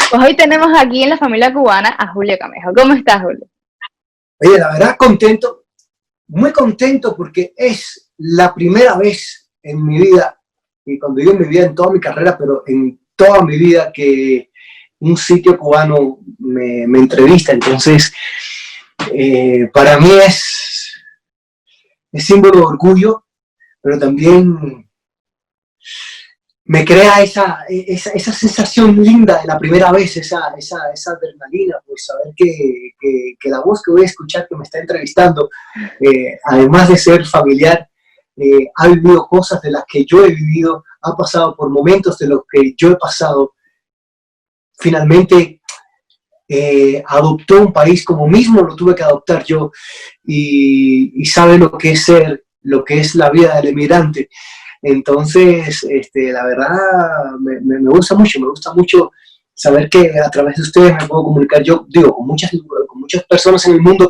Pues hoy tenemos aquí en la familia cubana a Julio Camejo. ¿Cómo estás, Julio? Oye, la verdad contento, muy contento porque es la primera vez en mi vida, y cuando digo en mi vida, en toda mi carrera, pero en toda mi vida que un sitio cubano me entrevista. Entonces, para mí es símbolo de orgullo, pero también me crea esa sensación linda de la primera vez, esa adrenalina, por saber que la voz que voy a escuchar que me está entrevistando, además de ser familiar, ha vivido cosas de las que yo he vivido, ha pasado por momentos de los que yo he pasado. Finalmente adoptó un país como mismo lo tuve que adoptar yo, y sabe lo que es ser, lo que es la vida del emigrante. Entonces, la verdad, me gusta mucho saber que a través de ustedes me puedo comunicar. Yo digo, con muchas personas en el mundo,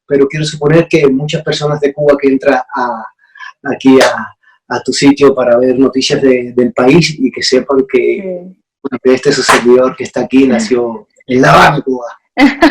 pero quiero suponer que muchas personas de Cuba que entran aquí a tu sitio para ver noticias del país, y que sepan que este su servidor que está aquí nació en La Habana, Cuba.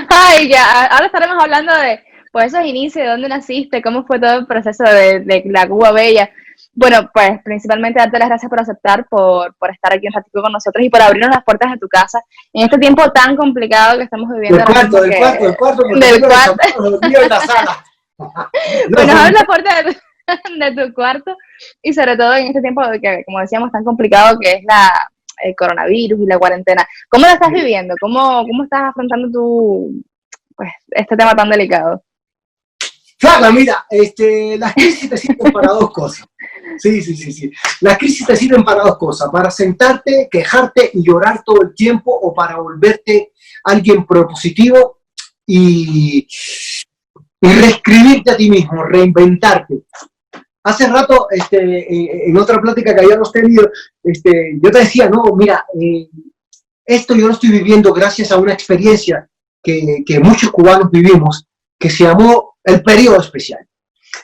Ay, ya, ahora estaremos hablando de pues, esos inicios, de dónde naciste, cómo fue todo el proceso de la Cuba Bella. Bueno, pues principalmente darte las gracias por aceptar, por estar aquí un ratito con nosotros y por abrirnos las puertas de tu casa en este tiempo tan complicado que estamos viviendo. Del cuarto, del cuarto. En la sala. Pues nos abres la puerta de tu cuarto, y sobre todo en este tiempo que, como decíamos, tan complicado que es el coronavirus y la cuarentena. ¿Cómo lo estás viviendo? ¿Cómo estás afrontando pues, este tema tan delicado? Flaca, mira, las crisis te sirven para dos cosas. Sí. Las crisis te sirven para dos cosas: para sentarte, quejarte y llorar todo el tiempo, o para volverte alguien propositivo y reescribirte a ti mismo, reinventarte. Hace rato, en otra plática que habíamos tenido, yo te decía, no, mira, esto yo lo estoy viviendo gracias a una experiencia que muchos cubanos vivimos, que se llamó el periodo especial.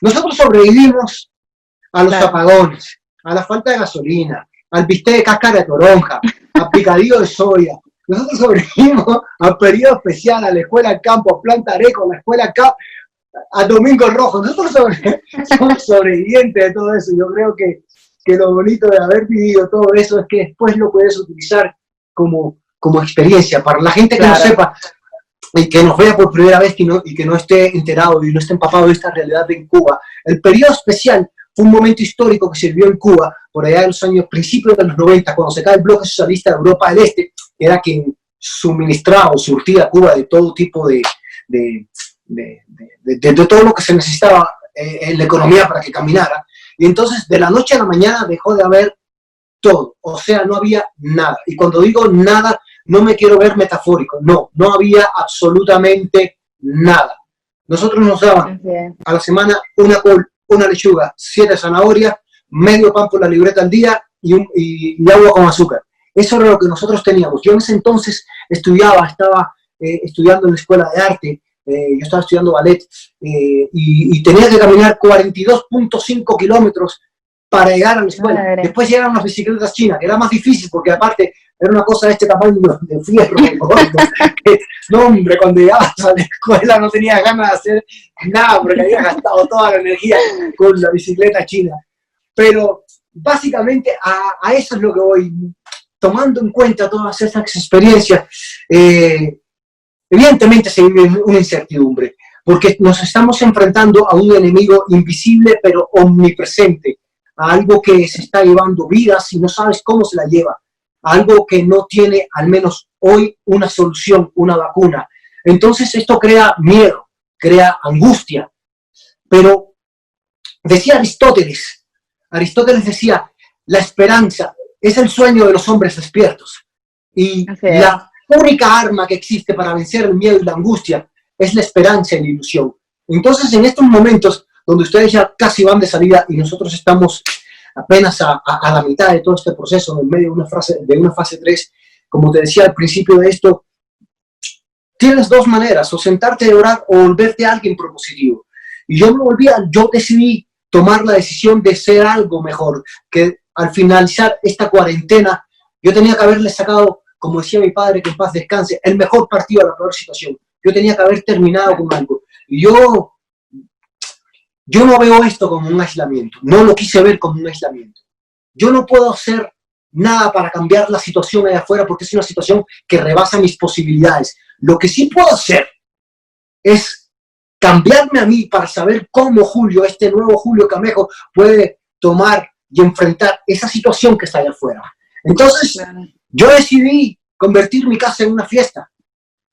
Nosotros sobrevivimos a los apagones, a la falta de gasolina, al bistec de cáscara de toronja, al picadillo de soya. Nosotros sobrevivimos al periodo especial, a la escuela del campo, a Planta Areco, a la escuela a Domingo Rojo. Nosotros somos sobrevivientes de todo eso. Yo creo que lo bonito de haber vivido todo eso es que después lo puedes utilizar como experiencia. Para la gente que no sepa y que nos vea por primera vez y que no esté enterado y no esté empapado de esta realidad en Cuba, el periodo especial fue un momento histórico que se vivió en Cuba por allá en los años principios de los 90, cuando se cae el bloque socialista de Europa del Este, que era quien suministraba o surtía a Cuba de todo tipo de todo lo que se necesitaba en la economía para que caminara. Y entonces, de la noche a la mañana dejó de haber todo, o sea, no había nada. Y cuando digo nada, no me quiero ver metafórico, no había absolutamente nada. Nosotros nos daban a la semana una col, una lechuga, 7 zanahorias, medio pan por la libreta al día y agua con azúcar. Eso era lo que nosotros teníamos. Yo en ese entonces estaba estudiando en la escuela de arte. Yo estaba estudiando ballet, y tenía que caminar 42.5 kilómetros para llegar a la escuela. Madre. Después llegaron las bicicletas chinas, que era más difícil porque aparte era una cosa de este tamaño de fierro. No, hombre, cuando llegabas a la escuela no tenías ganas de hacer nada porque habías gastado toda la energía con la bicicleta china. Pero básicamente a eso es lo que voy, tomando en cuenta todas esas experiencias. Evidentemente se vive una incertidumbre, porque nos estamos enfrentando a un enemigo invisible pero omnipresente, a algo que se está llevando vidas y no sabes cómo se la lleva, a algo que no tiene, al menos hoy, una solución, una vacuna. Entonces esto crea miedo, crea angustia. Pero decía Aristóteles decía, la esperanza es el sueño de los hombres despiertos. Y la única arma que existe para vencer el miedo y la angustia es la esperanza y la ilusión. Entonces, en estos momentos donde ustedes ya casi van de salida y nosotros estamos apenas a la mitad de todo este proceso, en medio de una fase 3, como te decía al principio de esto, tienes dos maneras: o sentarte a orar o volverte a alguien propositivo. Y yo decidí tomar la decisión de ser algo mejor, que al finalizar esta cuarentena yo tenía que haberle sacado como decía mi padre, que en paz descanse, el mejor partido a la peor situación. Yo tenía que haber terminado con algo. Y yo no veo esto como un aislamiento, no lo quise ver como un aislamiento. Yo no puedo hacer nada para cambiar la situación allá afuera porque es una situación que rebasa mis posibilidades. Lo que sí puedo hacer es cambiarme a mí para saber cómo Julio, este nuevo Julio Camejo, puede tomar y enfrentar esa situación que está allá afuera. Entonces, yo decidí convertir mi casa en una fiesta.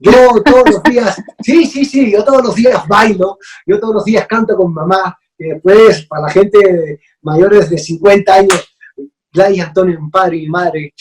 Yo todos los días, yo todos los días bailo, yo todos los días canto con mamá, y después para la gente mayores de 50 años, Gladys Antonio, mi padre y mi madre,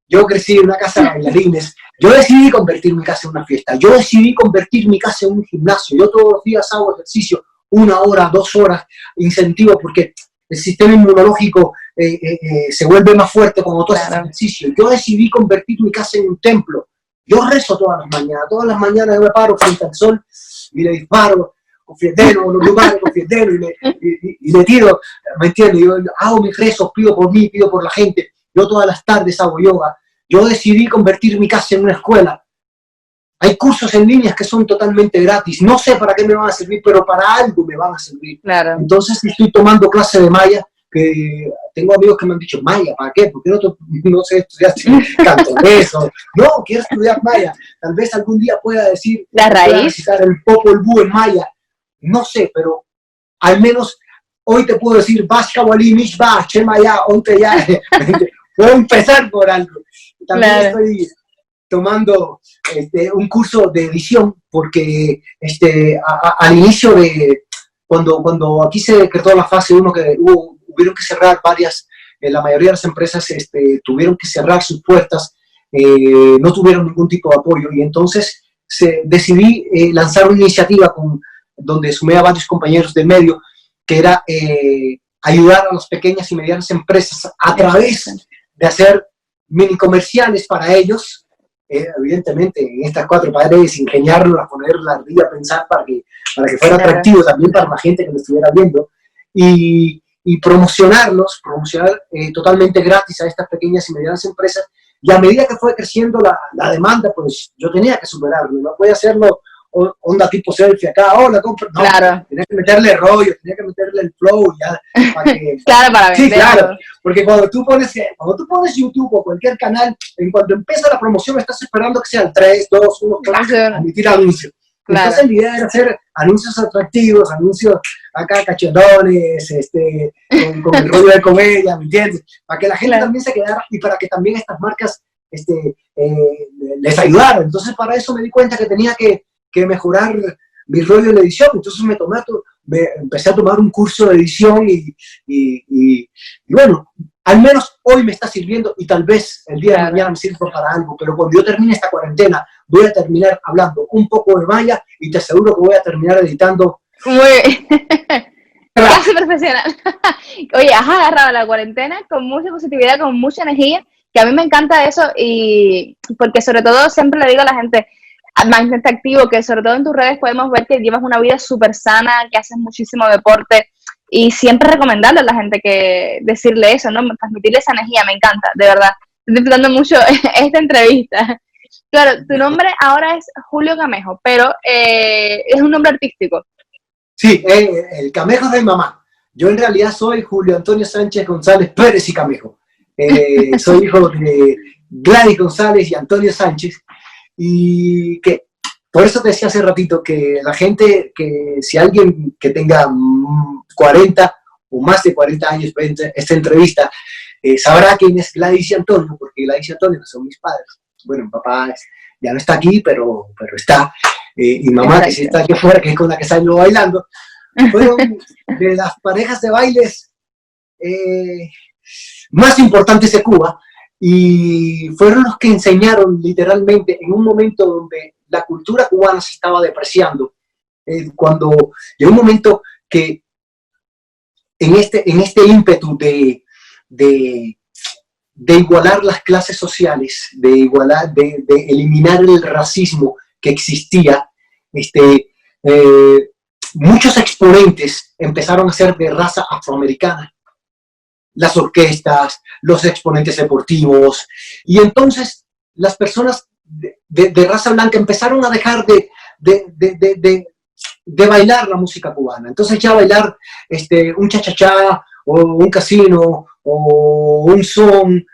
yo crecí en una casa de bailarines, yo decidí convertir mi casa en una fiesta, yo decidí convertir mi casa en un gimnasio, yo todos los días hago ejercicio, 1 hora, 2 horas, incentivo, porque el sistema inmunológico se vuelve más fuerte cuando tú haces ejercicio. Yo decidí convertir mi casa en un templo. Yo rezo todas las mañanas yo me paro frente al sol y le disparo con fiestero, los lugares con fiestero y le tiro, ¿me entiendes? Yo hago mis rezos, pido por mí, pido por la gente. Yo todas las tardes hago yoga. Yo decidí convertir mi casa en una escuela. Hay cursos en línea que son totalmente gratis. No sé para qué me van a servir, pero para algo me van a servir. Claro. Entonces estoy tomando clase de maya, que tengo amigos que me han dicho, maya, ¿para qué? Porque no sé estudiar cantonés. No, quiero estudiar maya. Tal vez algún día pueda decir, la raíz, recitar el Popol Vuh en maya. No sé, pero al menos hoy te puedo decir, Bashkawali, Mishba, Chemaya, Onte ya. Puedo empezar por algo. También estoy tomando un curso de edición, porque al inicio de, cuando aquí se decretó la fase 1, que hubieron que cerrar la mayoría de las empresas tuvieron que cerrar sus puertas, no tuvieron ningún tipo de apoyo, y entonces decidí lanzar una iniciativa donde sumé a varios compañeros del medio, que era ayudar a las pequeñas y medianas empresas a través de hacer mini comerciales para ellos, evidentemente en estas 4 paredes, ingeniarlo, a poner la ardilla, a pensar para que fuera atractivo también para la gente que lo estuviera viendo, y promocionar totalmente gratis a estas pequeñas y medianas empresas. Y a medida que fue creciendo la demanda, pues yo tenía que superarlo, no podía hacerlo onda tipo selfie acá, hola, compra, no, claro. Tenía que meterle rollo, tenía que meterle el flow, ya, para que... Claro, para vender. Sí, claro, porque cuando tú pones YouTube o cualquier canal, en cuanto empieza la promoción, estás esperando que sean 3, 2, 1, claro, emitir anuncios. Claro. Entonces la idea era hacer anuncios atractivos, anuncios acá cachondones, con el rollo de comedia, ¿me entiendes? Para que la gente también se quedara y para que también estas marcas les ayudaran. Entonces para eso me di cuenta que tenía que mejorar mi rollo de edición. Entonces empecé a tomar un curso de edición y bueno, al menos hoy me está sirviendo y tal vez el día de mañana me sirva para algo, pero cuando yo termine esta cuarentena voy a terminar hablando un poco de maya y te aseguro que voy a terminar editando. Muy casi profesional. Oye, has agarrado la cuarentena con mucha positividad, con mucha energía, que a mí me encanta eso, y porque sobre todo siempre le digo a la gente, mantente activo, que sobre todo en tus redes podemos ver que llevas una vida súper sana, que haces muchísimo deporte, y siempre recomendarle a la gente que decirle eso, ¿no? Transmitirle esa energía, me encanta, de verdad. Estoy disfrutando mucho esta entrevista. Claro, tu nombre ahora es Julio Camejo, pero es un nombre artístico. Sí, el Camejo es de mi mamá. Yo en realidad soy Julio Antonio Sánchez González Pérez y Camejo. Soy hijo de Gladys González y Antonio Sánchez. Y que, por eso te decía hace ratito que la gente, que si alguien que tenga 40 o más de 40 años ve esta entrevista, sabrá quién es Gladys y Antonio, porque Gladys y Antonio son mis padres. Bueno, mi papá ya no está aquí, pero está. Y mamá, que sí está aquí afuera, que es con la que salgo bailando. Fueron de las parejas de bailes más importantes de Cuba, y fueron los que enseñaron literalmente en un momento donde la cultura cubana se estaba depreciando, cuando llegó un momento que en este ímpetu de igualar las clases sociales, de eliminar el racismo que existía, muchos exponentes empezaron a ser de raza afroamericana. Las orquestas, los exponentes deportivos, y entonces las personas de raza blanca empezaron a dejar de bailar la música cubana. Entonces ya bailar un cha-cha-cha o un casino o un son,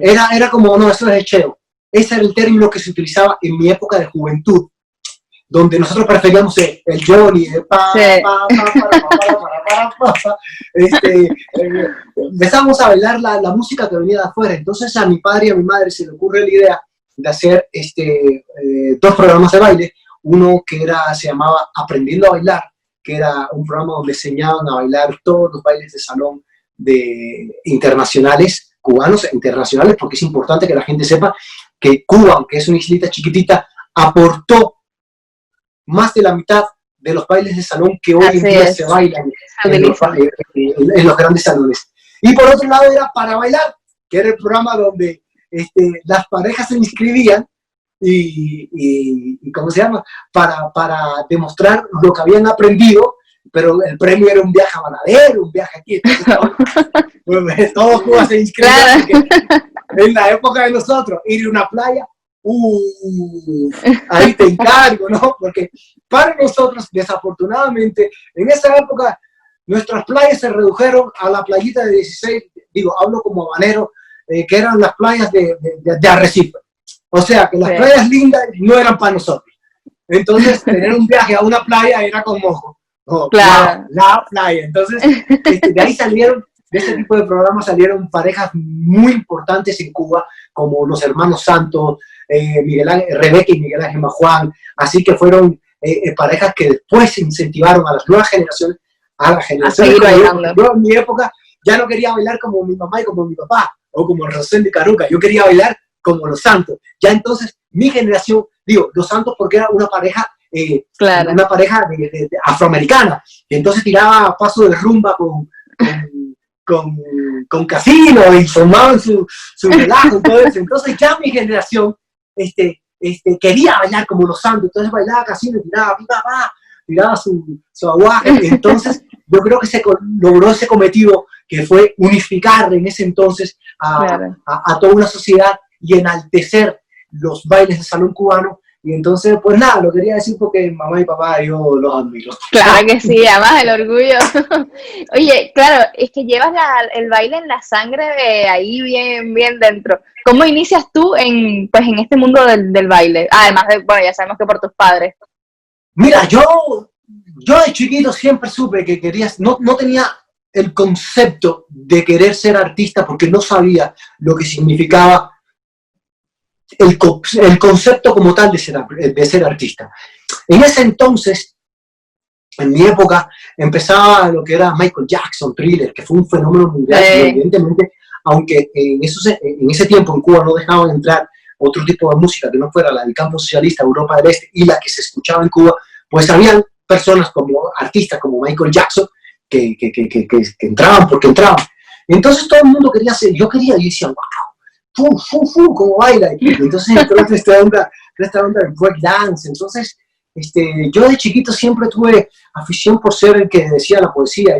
era como, no, eso es hecheo. Ese era el término que se utilizaba en mi época de juventud, donde nosotros preferíamos el Johnny, empezamos a bailar la música que venía de afuera. Entonces a mi padre y a mi madre se le ocurre la idea de hacer 2 programas de baile, uno que se llamaba Aprendiendo a Bailar, que era un programa donde enseñaban a bailar todos los bailes de salón internacionales, cubanos e internacionales, porque es importante que la gente sepa que Cuba, aunque es una islita chiquitita, aportó más de la mitad de los bailes de salón que hoy en día se bailan en los grandes salones. Y por otro lado era Para Bailar, que era el programa donde las parejas se inscribían y ¿cómo se llama? Para demostrar lo que habían aprendido, pero el premio era un viaje a Varadero, un viaje aquí. Entonces, todos Cuba se inscribían, claro. En la época de nosotros, ir a una playa, ahí te encargo, ¿no? Porque para nosotros, desafortunadamente, en esa época, nuestras playas se redujeron a la playita de 16, hablo como habanero, que eran las playas de Arrecife. O sea, que las playas lindas no eran para nosotros. Entonces, tener un viaje a una playa era como, claro, wow, la playa. Entonces, de ahí salieron, de ese tipo de programas salieron parejas muy importantes en Cuba, como los hermanos Santos, Rebeca y Miguel Ángel Majuán. Así que fueron parejas que después incentivaron a las nuevas generaciones, a la generación de yo en mi época ya no quería bailar como mi mamá y como mi papá, o como Rosendo y Caruca, yo quería bailar como los Santos. Ya entonces, mi generación, los Santos porque era una pareja, claro, una pareja de afroamericana, y entonces tiraba paso de rumba con casino y formaban su relajo y todo eso. Entonces ya mi generación quería bailar como los Santos, entonces bailaba casino, tiraba su aguaje. Entonces yo creo que se logró ese cometido, que fue unificar en ese entonces a toda una sociedad y enaltecer los bailes de salón cubano. Y entonces, pues nada, lo quería decir porque mamá y papá yo los admiro. Claro que sí, además el orgullo. Oye, claro, es que llevas el baile en la sangre de ahí bien dentro. ¿Cómo inicias tú en este mundo del baile? Además de, bueno, ya sabemos que por tus padres. Mira, yo de chiquito siempre supe que no tenía el concepto de querer ser artista porque no sabía lo que significaba el concepto como tal de ser artista. En ese entonces, en mi época, empezaba lo que era Michael Jackson, Thriller, que fue un fenómeno mundial, y evidentemente, aunque en ese tiempo en Cuba no dejaban entrar otro tipo de música que no fuera la del campo socialista, Europa del Este, y la que se escuchaba en Cuba, pues habían personas como artistas como Michael Jackson que entraban porque entraban. Entonces todo el mundo quería hacer, yo decía, wow, cómo baila. Y entonces entró esta onda de break dance. Entonces, yo de chiquito siempre tuve afición por ser el que decía la poesía.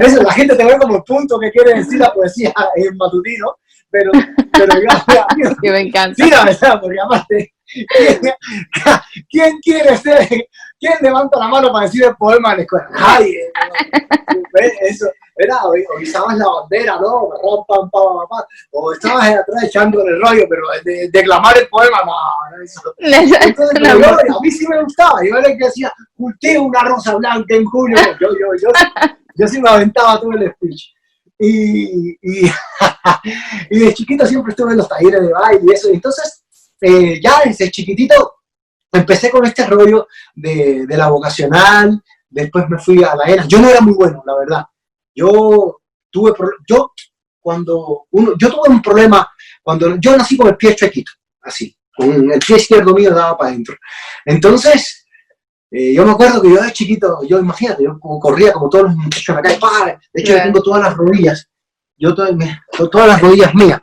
Eso, la gente te ve como el punto que quiere decir la poesía en matutino, pero yo me encanta. Sí, la verdad, porque aparte, ¿quién quiere ser? ¿Quién levanta la mano para decir el poema de la escuela? Nadie. Eso era, o izabas la bandera, ¿no? O estabas atrás echando el rollo, pero declamar el poema, no, eso. Entonces, a mí sí me gustaba. Yo era el que decía, cultivo una rosa blanca en julio. Yo sí me aventaba todo el speech. Y de chiquito siempre estuve en los talleres de baile y eso. Entonces, ya desde chiquitito empecé con este rollo de la vocacional. Después me fui a la ENA. Yo no era muy bueno, la verdad. Yo tuve un problema cuando yo nací con el pie chuequito, así, con el pie izquierdo mío daba para adentro. Entonces, yo me acuerdo que yo de chiquito, imagínate, yo corría como todos los muchachos en la calle, de hecho yo tengo todas las rodillas, todas las rodillas mías.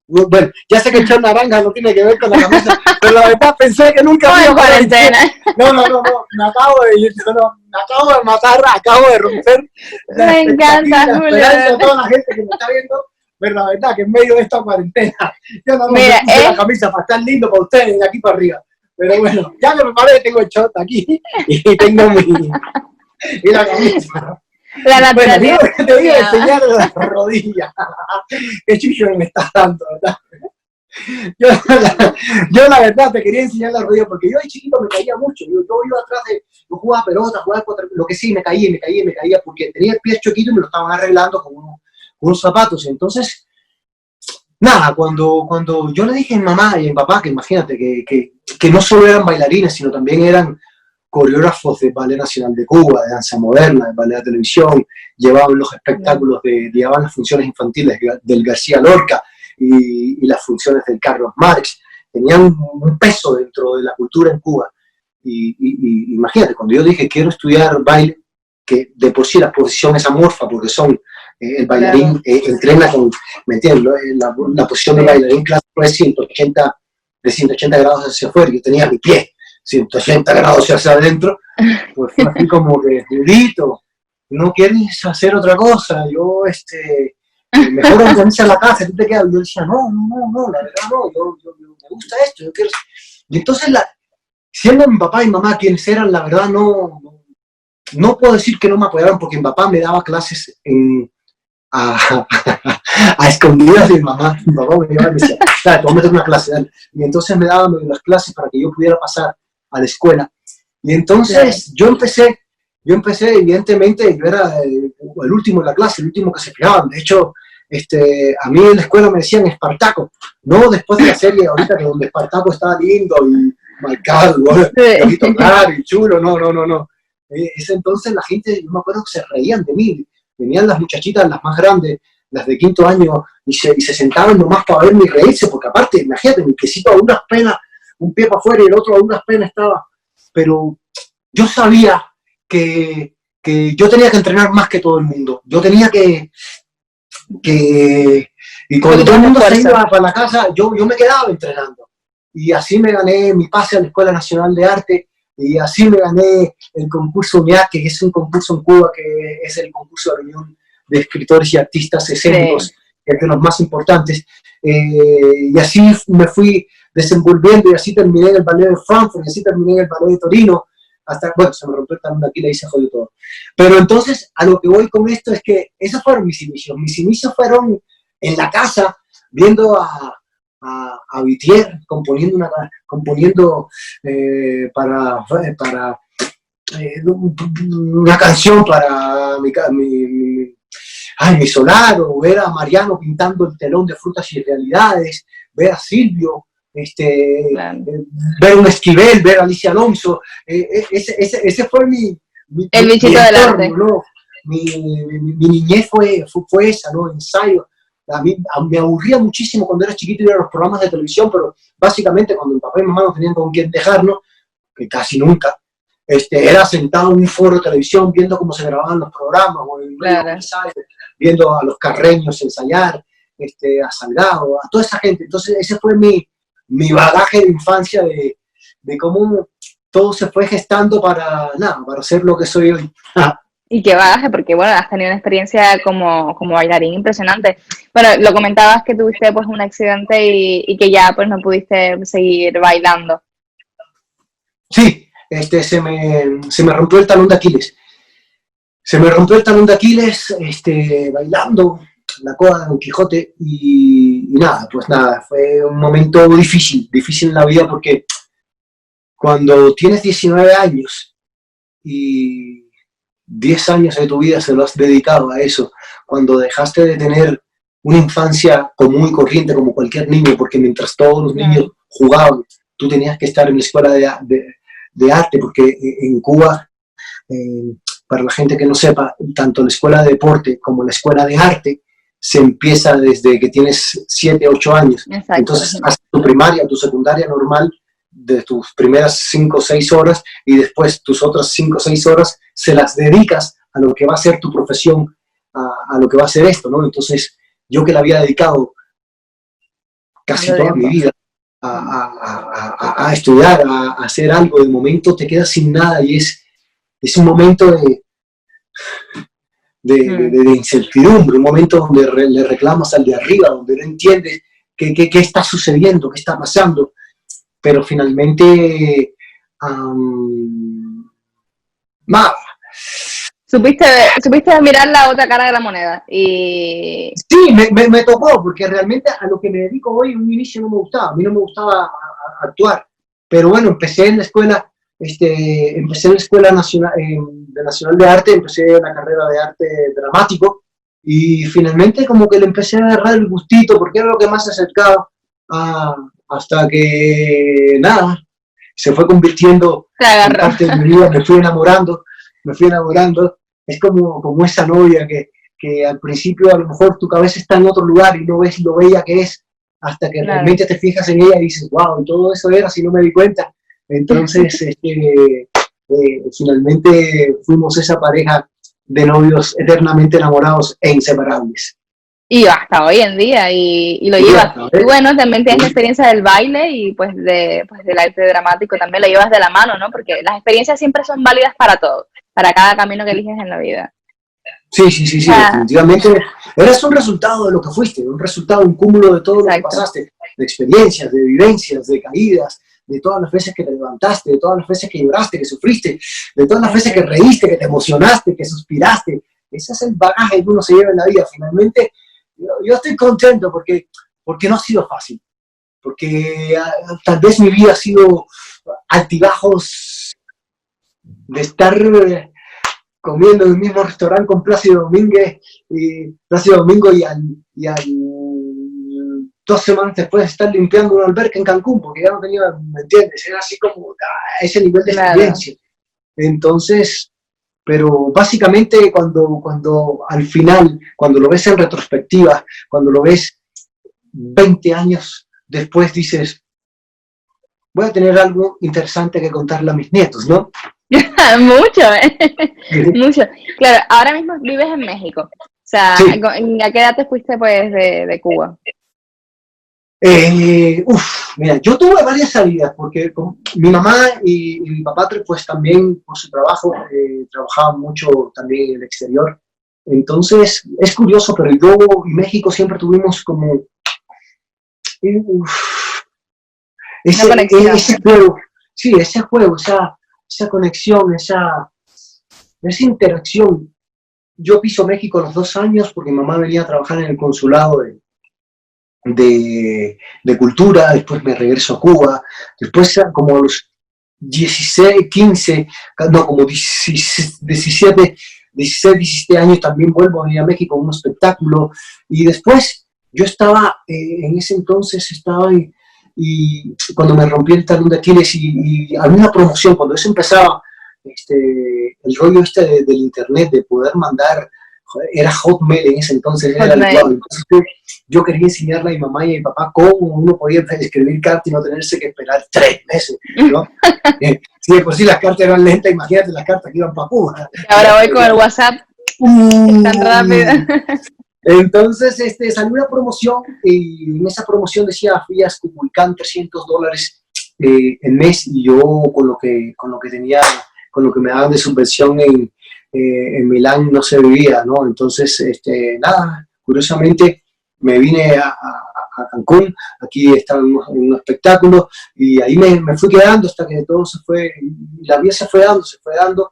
Bueno, ya sé que echar naranja no tiene que ver con la camisa, pero la verdad pensé que nunca había cuarentena. No, me acabo de matar, acabo de romper. Me encanta, Julio. A toda la gente que me está viendo, pero la verdad que en medio de esta cuarentena, yo no me Mira, puse la camisa para estar lindo para ustedes de aquí para arriba. Pero bueno, ya que me paré, tengo el short aquí y tengo y la camisa. La naturaleza. Bueno, te voy a enseñar las rodillas. Qué chillo me estás dando, ¿verdad? Yo la verdad te quería enseñar las rodillas porque yo de chiquito me caía mucho. Yo iba atrás yo jugaba pelota, jugaba contra, lo que sí, me caía porque tenía el pie chiquito y me lo estaban arreglando con unos zapatos. Entonces, nada, cuando yo le dije a mi mamá y a mi papá que imagínate que no solo eran bailarines, sino también eran coreógrafos del Ballet Nacional de Cuba, de danza moderna, de ballet de televisión, llevaban los espectáculos, llevaban las funciones infantiles del García Lorca y las funciones del Carlos Marx, tenían un peso dentro de la cultura en Cuba. Y imagínate, cuando yo dije quiero estudiar baile, que de por sí la posición es amorfa, porque son, el bailarín entrena con, ¿me entiendes? La posición del bailarín clásico es 180, de 180 grados hacia afuera, yo tenía mi pie 180 grados hacia adentro, pues fue así como que, Julito, no quieres hacer otra cosa, yo, mejor organiza la casa, tú te quedas, yo decía, no, la verdad no, yo me gusta esto, yo quiero, y entonces, siendo mi papá y mamá quienes eran, la verdad no puedo decir que no me apoyaron, porque mi papá me daba clases a escondidas de mi mamá me llevaba y me decía, claro, te voy a meter una clase, dale. Y entonces me daban las clases para que yo pudiera pasar a la escuela. Y entonces yo empecé, evidentemente, yo era el último de la clase, el último que se fijaban. De hecho, a mí en la escuela me decían Espartaco, no después de la serie ahorita que donde Espartaco estaba lindo y marcado, claro y chulo, no. Ese entonces la gente, yo me acuerdo que se reían de mí, venían las muchachitas, las más grandes, las de quinto año, y se sentaban nomás para verme y reírse, porque aparte, imagínate, mi piecito a unas penas, un pie para afuera y el otro a unas penas estaba, pero yo sabía que yo tenía que entrenar más que todo el mundo, yo tenía y cuando todo el mundo se iba para la casa, yo me quedaba entrenando, y así me gané mi pase a la Escuela Nacional de Arte, y así me gané el concurso MIAC, que es un concurso en Cuba, que es el concurso de reunión de escritores y artistas escénicos, que es de los más importantes, y así me fui desenvolviendo, y así terminé en el ballet de Frankfurt, y así terminé en el ballet de Torino, hasta, bueno, se me rompió el talón de Aquiles y se jodió todo. Pero entonces, a lo que voy con esto es que esos fueron mis inicios fueron en la casa, viendo a Vitier componiendo para una canción para mi solar, o ver a Mariano pintando el telón de Frutas y Realidades, ver a Silvio, ver un Esquivel, ver a Alicia Alonso, ese fue el bichito del arte, ¿no? Mi niñez fue esa, ¿no? Ensayo. A mí me aburría muchísimo cuando era chiquito ir a los programas de televisión, pero básicamente cuando mi papá y mi mamá no tenían con quién dejarnos, que casi nunca, era sentado en un foro de televisión viendo cómo se grababan los programas, o en viendo a los Carreños ensayar, a Salgado, a toda esa gente. Entonces ese fue mi bagaje de infancia de cómo todo se fue gestando para ser lo que soy hoy. Y qué bagaje, porque bueno, has tenido una experiencia como bailarín impresionante. Bueno, lo comentabas que tuviste pues un accidente y que ya pues no pudiste seguir bailando. Sí, se me rompió el talón de Aquiles. Se me rompió el talón de Aquiles bailando la coda de Don Quijote y nada, fue un momento difícil en la vida, porque cuando tienes 19 años y 10 años de tu vida se lo has dedicado a eso, cuando dejaste de tener una infancia común y corriente como cualquier niño, porque mientras todos los niños jugaban, tú tenías que estar en la escuela de arte, porque en Cuba, para la gente que no sepa, tanto la escuela de deporte como la escuela de arte se empieza desde que tienes 7, 8 años. Exacto. Entonces, hasta tu primaria, tu secundaria normal, de tus primeras 5 o 6 horas, y después tus otras 5 o 6 horas se las dedicas a lo que va a ser tu profesión, a lo que va a ser esto, ¿no? Entonces, yo que le había dedicado casi toda mi vida a estudiar, a hacer algo, de momento te quedas sin nada, y es un momento de incertidumbre, un momento donde le reclamas al de arriba, donde no entiendes qué está sucediendo, qué está pasando, pero finalmente, nada. Supiste mirar la otra cara de la moneda y... Sí, me tocó, porque realmente a lo que me dedico hoy en un inicio no me gustaba, a mí no me gustaba actuar, pero bueno, empecé en la escuela nacional, de Nacional de Arte, empecé la carrera de arte dramático y finalmente como que le empecé a agarrar el gustito porque era lo que más se acercaba hasta que nada, se fue convirtiendo en parte de mi vida, me fui enamorando, es como esa novia que al principio a lo mejor tu cabeza está en otro lugar y no ves lo bella que es, hasta que realmente te fijas en ella y dices, wow, y todo eso era, si no me di cuenta. Entonces, finalmente fuimos esa pareja de novios eternamente enamorados e inseparables. Y hasta hoy en día, y lo llevas. Y bueno, también tienes la experiencia del baile y pues del arte dramático, también lo llevas de la mano, ¿no? Porque las experiencias siempre son válidas para todo, para cada camino que eliges en la vida. Sí, definitivamente. Eres un resultado de lo que fuiste, un resultado, un cúmulo de todo lo que pasaste, de experiencias, de vivencias, de caídas, de todas las veces que te levantaste, de todas las veces que lloraste, que sufriste, de todas las veces que reíste, que te emocionaste, que suspiraste. Ese es el bagaje que uno se lleva en la vida. Finalmente, yo estoy contento porque no ha sido fácil, porque tal vez mi vida ha sido altibajos de estar comiendo en el mismo restaurante con Plácido Domingo y al 2 semanas después estar limpiando una alberca en Cancún, porque ya no tenía, ¿me entiendes? Era así como ese nivel de experiencia. Entonces, pero básicamente cuando al final, cuando lo ves en retrospectiva, cuando lo ves 20 años después, dices, voy a tener algo interesante que contarle a mis nietos, ¿no? Mucho, mucho. Claro, ahora mismo vives en México. O sea, sí. ¿A qué edad te fuiste pues de Cuba? Mira, yo tuve varias salidas porque mi mamá y mi papá pues también por su trabajo trabajaban mucho también en el exterior. Entonces es curioso, pero yo y México siempre tuvimos como ese juego, sí, ese juego, esa conexión, esa interacción. Yo piso México a los 2 años porque mi mamá venía a trabajar en el consulado de cultura, después me regreso a Cuba, después como a los 16, 15, no, como 17 años también vuelvo a venir a México a un espectáculo y después yo estaba, en ese entonces estaba y cuando me rompí el talón de Aquiles y había una promoción, cuando eso empezaba, el rollo del internet, de poder mandar, era Hotmail en ese entonces, era entonces yo quería enseñarle a mi mamá y a mi papá cómo uno podía escribir cartas y no tenerse que esperar 3 meses, ¿no? Si de por sí las cartas eran lentas, imagínate las cartas que iban para Cuba. Ahora voy con el WhatsApp, tan rápido. Entonces salió una promoción y en esa promoción decía fías Cuculcán $300 el mes y yo con lo que tenía, con lo que me daban de subvención en Milán no se vivía, ¿no? Entonces, nada, curiosamente me vine a Cancún, aquí estaba en un espectáculo y ahí me fui quedando hasta que todo se fue, la vida se fue dando,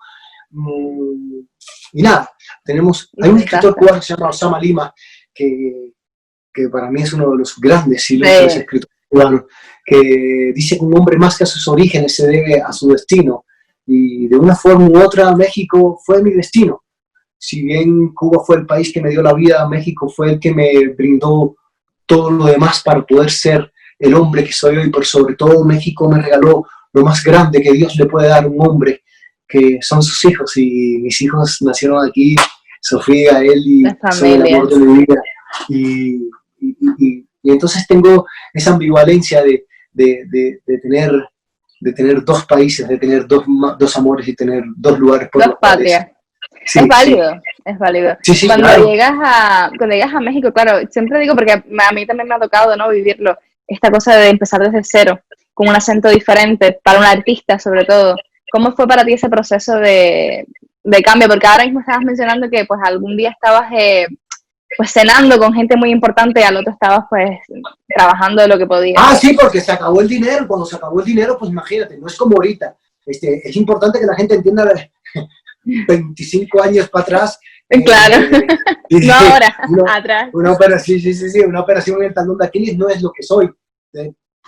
y nada, hay un escritor cubano que se llama Osama Lima, que para mí es uno de los grandes ilustres escritores cubanos, que dice que un hombre más que a sus orígenes se debe a su destino, y de una forma u otra México fue mi destino. Si bien Cuba fue el país que me dio la vida, México fue el que me brindó todo lo demás para poder ser el hombre que soy hoy, pero sobre todo México me regaló lo más grande que Dios le puede dar a un hombre, que son sus hijos, y mis hijos nacieron aquí, Sofía, él, y son el amor de mi vida. Y entonces tengo esa ambivalencia de tener 2 países, de tener dos amores y tener 2 lugares por los patrias. Sí, es válido, es válido. Sí, cuando claro. llegas a México, claro, siempre digo, porque a mí también me ha tocado, ¿no?, vivirlo, esta cosa de empezar desde cero, con un acento diferente, para un artista sobre todo. ¿Cómo fue para ti ese proceso de de cambio, porque ahora mismo estabas mencionando que pues algún día estabas pues cenando con gente muy importante y al otro estabas pues trabajando de lo que podías. Ah, sí, porque se acabó el dinero. Cuando se acabó el dinero, pues imagínate, no es como ahorita. Es importante que la gente entienda 25 años para atrás. Claro, no ahora, atrás. Una operación, sí, una operación en el talón de Aquiles no es lo que soy.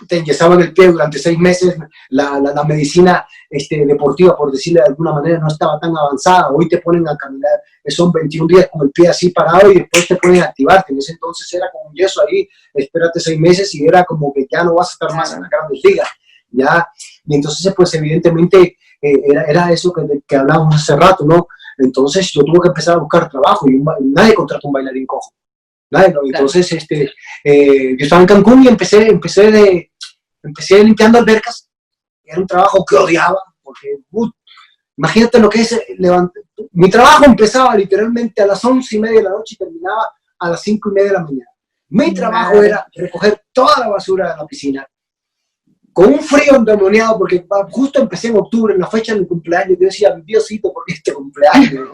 Te enyesaban el pie durante 6 meses, la medicina deportiva, por decirle de alguna manera, no estaba tan avanzada. Hoy te ponen a caminar, son 21 días con el pie así parado y después te ponen a activarte. En ese entonces era como un yeso ahí, espérate 6 meses y era como que ya no vas a estar más en la Grandes Ligas. ¿Ya? Y entonces, pues evidentemente era eso que hablábamos hace rato, ¿no? Entonces yo tuve que empezar a buscar trabajo y nadie contrató un bailarín cojo. ¿Vale? ¿No? Entonces, yo estaba en Cancún y empecé limpiando albercas. Era un trabajo que odiaba, porque imagínate lo que es mi trabajo empezaba literalmente a las 11:30 de la noche y terminaba a las 5:30 de la mañana. Mi trabajo era recoger toda la basura de la piscina, con un frío endemoniado, porque justo empecé en octubre, en la fecha de mi cumpleaños. Yo decía, Diosito, ¿por qué este cumpleaños?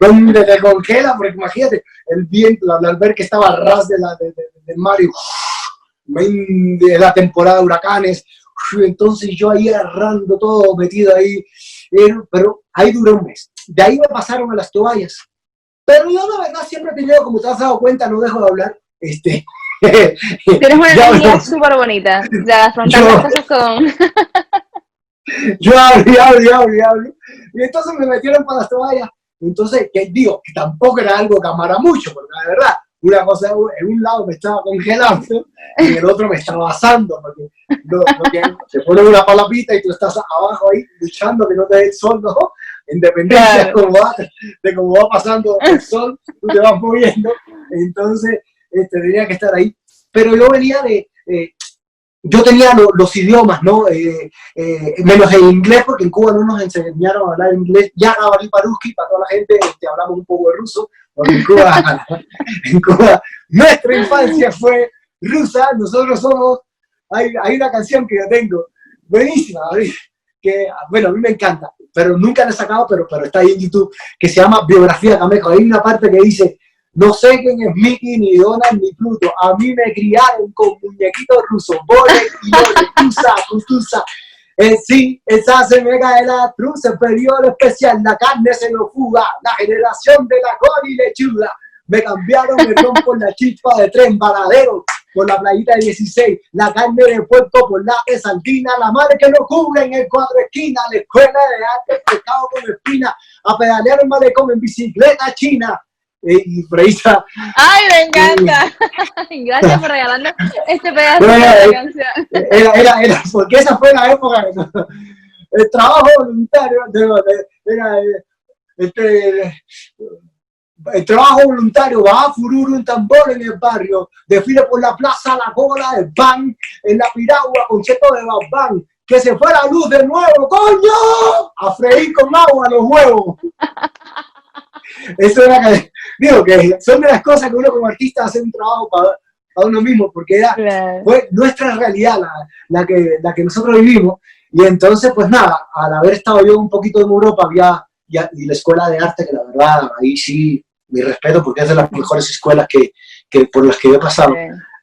Donde te congela, porque imagínate, el viento, la alberca estaba a ras del mar y de la temporada de huracanes. Entonces yo ahí agarrando todo, metido ahí, pero ahí duré un mes. De ahí me pasaron a las toallas. Pero yo la verdad siempre he tenido, como te has dado cuenta, no dejo de hablar, tienes una energía súper bonita, de afrontar las cosas con... Yo hablo. Y entonces me metieron para las toallas. Entonces, que digo, que tampoco era algo que amara mucho, porque la verdad, una cosa, en un lado me estaba congelando y en el otro me estaba asando, porque te ponen una palapita y tú estás abajo ahí luchando que no te dé el sol, ¿no? En dependencia de cómo va pasando el sol, tú te vas moviendo. Entonces, tenía que estar ahí. Pero yo venía yo tenía los idiomas, ¿no? Menos el inglés, porque en Cuba no nos enseñaron a hablar inglés. Ya Gabriel Paruski, para toda la gente, hablamos un poco de ruso, porque en Cuba nuestra infancia fue rusa. Nosotros somos, hay una canción que yo tengo, buenísima, que, bueno, a mí me encanta, pero nunca la he sacado, pero está ahí en YouTube, que se llama Biografía Cameco. Hay una parte que dice: no sé quién es Mickey, ni Donald, ni Pluto. A mí me criaron con muñequitos rusos. Vole y ole, tusa. Sí, esa se me cae la truza, periodo especial, la carne se lo fuga, la generación de la col y lechuga. Me cambiaron el ron por la chispa de tren, varadero, por la playita de 16, la carne de puerto por la de sardina, la madre que lo cubre en el cuadro esquina, la escuela de arte, pescado con espina, a pedalear un malecón en bicicleta china. Y Freisa. ¡Ay, me encanta! Gracias por regalarnos este pedazo de la canción. Era, porque esa fue la época. El trabajo voluntario, el trabajo voluntario, va a fururu un tambor en el barrio, desfile por la plaza, la cola del pan, en la piragua, concierto de Bambán, que se fue la luz de nuevo, ¡coño! A freír con agua los huevos. Eso era digo que son de las cosas que uno como artista hace un trabajo para uno mismo, porque fue nuestra realidad la que nosotros vivimos. Y entonces, pues nada, al haber estado yo un poquito en Europa, y la escuela de arte, que la verdad, ahí sí, mi respeto, porque es de las mejores escuelas por las que yo he pasado.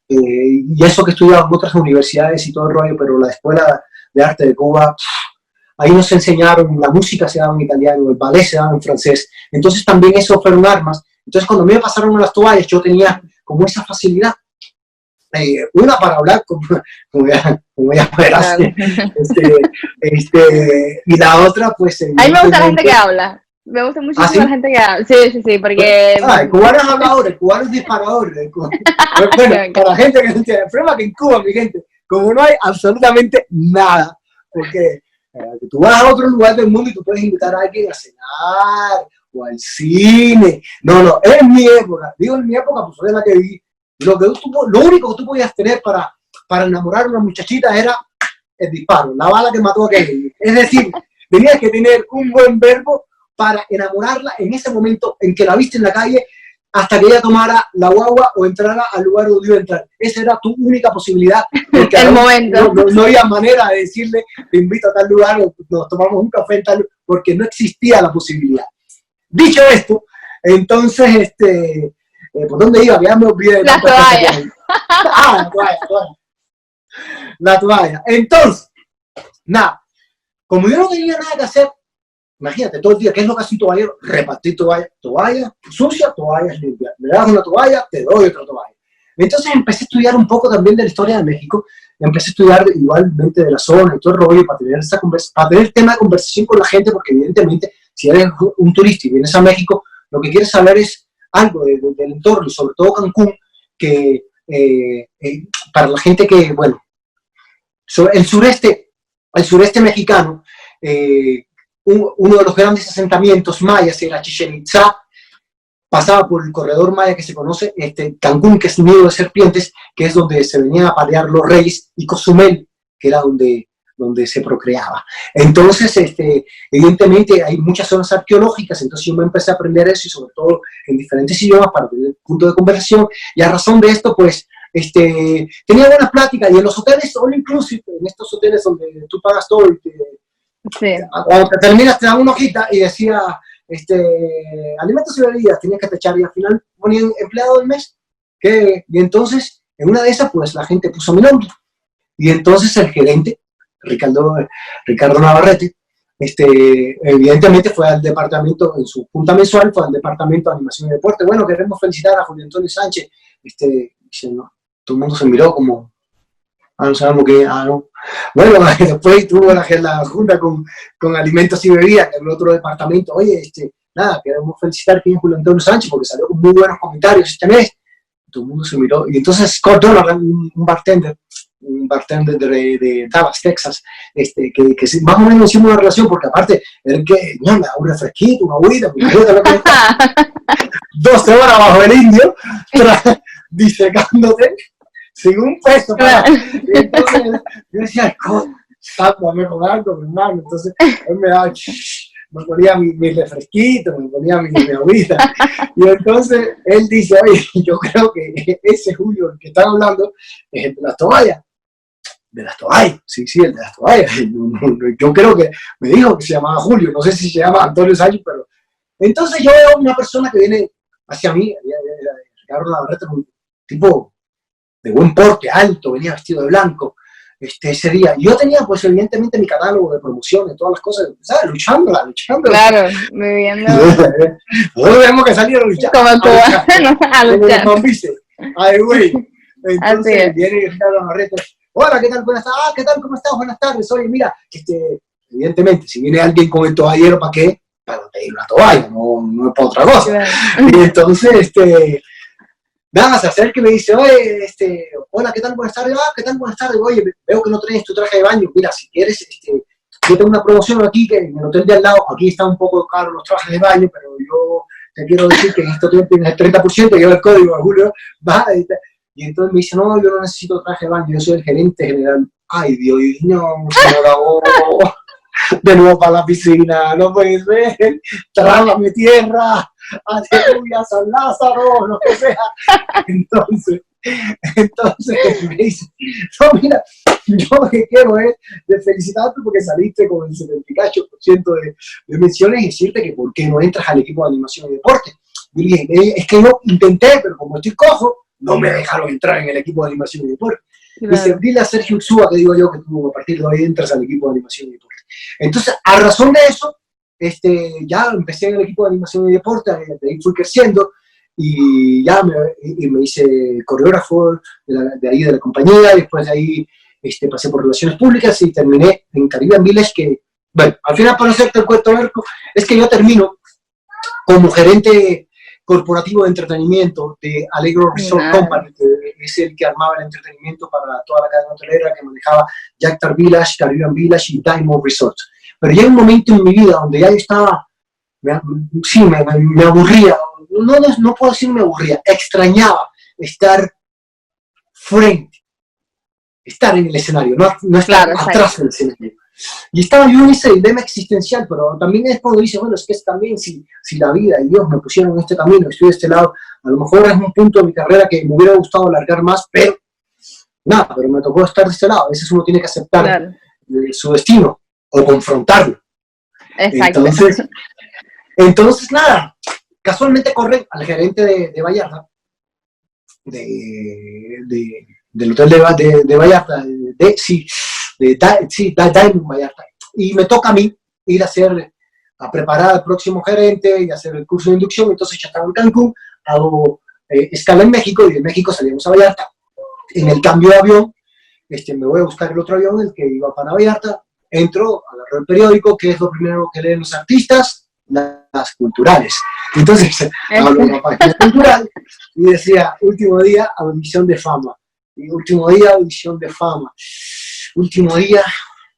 Y eso que he estudiado en otras universidades y todo el rollo, pero la escuela de arte de Cuba, ahí nos enseñaron, la música se daba en italiano, el ballet se daba en francés. Entonces también eso fueron armas. Entonces cuando me pasaron las toallas, yo tenía como esa facilidad. Una para hablar, como ya verás, y la otra, pues... A mí me gusta la gente que habla. Me gusta muchísimo la gente que habla. Sí, porque... el cubano es hablador, el cubano es disparador. Bueno, para la gente que no entiende, el problema es que en Cuba, mi gente, como no hay absolutamente nada, porque tú vas a otro lugar del mundo y tú puedes invitar a alguien a cenar o al cine. No, en mi época, pues fue la que vi. Lo único que tú podías tener para enamorar a una muchachita era el disparo, la bala que mató a aquel. Es decir, tenías que tener un buen verbo para enamorarla en ese momento en que la viste en la calle. hasta que ella tomara la guagua o entrara al lugar donde iba a entrar. Esa era tu única posibilidad. Porque el momento. No había manera de decirle, te invito a tal lugar o nos tomamos un café en tal lugar, porque no existía la posibilidad. Dicho esto, entonces, ¿por dónde iba? Ya me olvidé de la toalla. La toalla. La toalla. Entonces, nada, como yo no tenía nada que hacer, imagínate, todo el día, ¿qué es lo que hace un toallero? Repartir toalla sucia, toallas limpias. Me das una toalla, te doy otra toalla. Entonces empecé a estudiar un poco también de la historia de México, empecé a estudiar igualmente de la zona y todo el rollo para tener tema de conversación con la gente, porque evidentemente si eres un turista y vienes a México, lo que quieres saber es algo del entorno, y sobre todo Cancún, que para la gente que, bueno, el sureste mexicano, uno de los grandes asentamientos mayas era Chichén Itzá, pasaba por el corredor maya que se conoce, Cancún, que es el nido de serpientes, que es donde se venían a pelear los reyes, y Cozumel, que era donde se procreaba. Entonces, evidentemente hay muchas zonas arqueológicas, entonces yo me empecé a aprender eso, y sobre todo en diferentes idiomas para tener punto de conversación, y a razón de esto, pues, tenía buenas pláticas, y en los hoteles all inclusive, en estos hoteles donde tú pagas todo, y cuando te terminas te dan una hojita y decía, alimentos y bebidas, tenías que techar, y al final ponían empleado del mes, y entonces, en una de esas, pues, la gente puso mi nombre, y entonces el gerente, Ricardo Navarrete, evidentemente fue al departamento, en su junta mensual, fue al departamento de animación y deporte. Bueno, queremos felicitar a Julio Antonio Sánchez. Dice, no, todo el mundo se miró como, no sabemos qué, no. Bueno, después tuvo la junta con alimentos y bebidas, que es el otro departamento. Oye, nada, queremos felicitar a Julio Antonio Sánchez porque salió con muy buenos comentarios este mes. Todo el mundo se miró. Y entonces Scott Donovan, un bartender de Dallas, Texas, que más o menos hicimos una relación, porque aparte, era que, no, me da un refresquito, una agüita, 12 horas bajo el indio, disecándote, sin un peso. Entonces, yo decía, sápame con algo, mi hermano. Entonces, él me daba, me ponía mi refresquito, me ponía mi agüita. Y entonces, él dice, oye, yo creo que ese Julio, el que están hablando, es el de las toallas. De las toallas, sí, el de las toallas. Yo creo que me dijo que se llamaba Julio, no sé si se llama Antonio Sánchez, pero entonces yo veo una persona que viene hacia mí, Ricardo Navarrete, un tipo de buen porte, alto, venía vestido de blanco, ese día. Yo tenía, pues, evidentemente mi catálogo de promociones, todas las cosas, ¿sabes? Luchándola. Claro, viviendo. Nosotros tenemos que salir a luchar. Como cubano, a luchar. Ay, güey. Entonces viene Ricardo Navarrete. Hola, ¿qué tal? Buenas tardes. ¿Qué tal? ¿Cómo estás? Buenas tardes. Oye, mira, evidentemente, si viene alguien con el toallero, ¿para qué? Para pedir una toalla, no es para otra cosa. Claro. Y entonces, nada, se acerca y me dice, oye, hola, ¿qué tal? Buenas tardes. ¿Qué tal? Buenas tardes. Oye, veo que no traes tu traje de baño. Mira, si quieres, yo tengo una promoción aquí, que en el hotel de al lado, aquí está un poco caro los trajes de baño, pero yo te quiero decir que en este hotel tienes el 30%, lleva el código, Julio, va, y entonces me dice, no, yo no necesito traje de baño, yo soy el gerente general. Ay, Dios mío, se me acabó. De nuevo para la piscina, no puede ser, trágame tierra, aleluya, San Lázaro, lo que sea. Entonces me dice, no, mira, yo lo que quiero es de felicitarte porque saliste con el 78% de menciones y decirte que por qué no entras al equipo de animación y deporte. Y le dije, es que yo intenté, pero como estoy cojo, no me dejaron entrar en el equipo de animación y deporte. Claro. Dice, dile a Sergio Ursúa, que digo yo, que tú a partir de hoy entras al equipo de animación y deporte. Entonces, a razón de eso, ya empecé en el equipo de animación y deporte, de ahí fui creciendo, y ya me hice coreógrafo de ahí de la compañía, y después de ahí pasé por relaciones públicas y terminé en Caribbean Village, que, bueno, al final, para no hacerte el cuento largo, es que yo termino como gerente corporativo de entretenimiento de Allegro Resort Company, que es el que armaba el entretenimiento para toda la cadena hotelera, que manejaba Jactar Village, Caribbean Village y Diamond Resort. Pero llega un momento en mi vida donde ya yo estaba, me aburría, no puedo decir me aburría, extrañaba estar frente, estar en el escenario, no estar atrás del escenario. Y estaba yo en ese dilema existencial, pero también es cuando dice, bueno, es que es también si la vida y Dios me pusieron en este camino, estoy de este lado, A lo mejor es un punto de mi carrera que me hubiera gustado alargar más, pero nada, pero me tocó estar de este lado. A veces uno tiene que aceptar Claro. Su destino o confrontarlo. Exacto. Entonces, nada, casualmente corre al gerente de Vallarta, del hotel de Vallarta, Diamond Vallarta, y me toca a mí ir a preparar al próximo gerente y hacer el curso de inducción. Entonces yo estaba en Cancún, hago escala en México, y de México salimos a Vallarta. En el cambio de avión, me voy a buscar el otro avión, el que iba para Vallarta, entro, agarro el periódico, que es lo primero que leen los artistas, las culturales. Entonces, hablo de la página cultural y decía, último día, audición de fama. Y último día, audición de fama. Último día,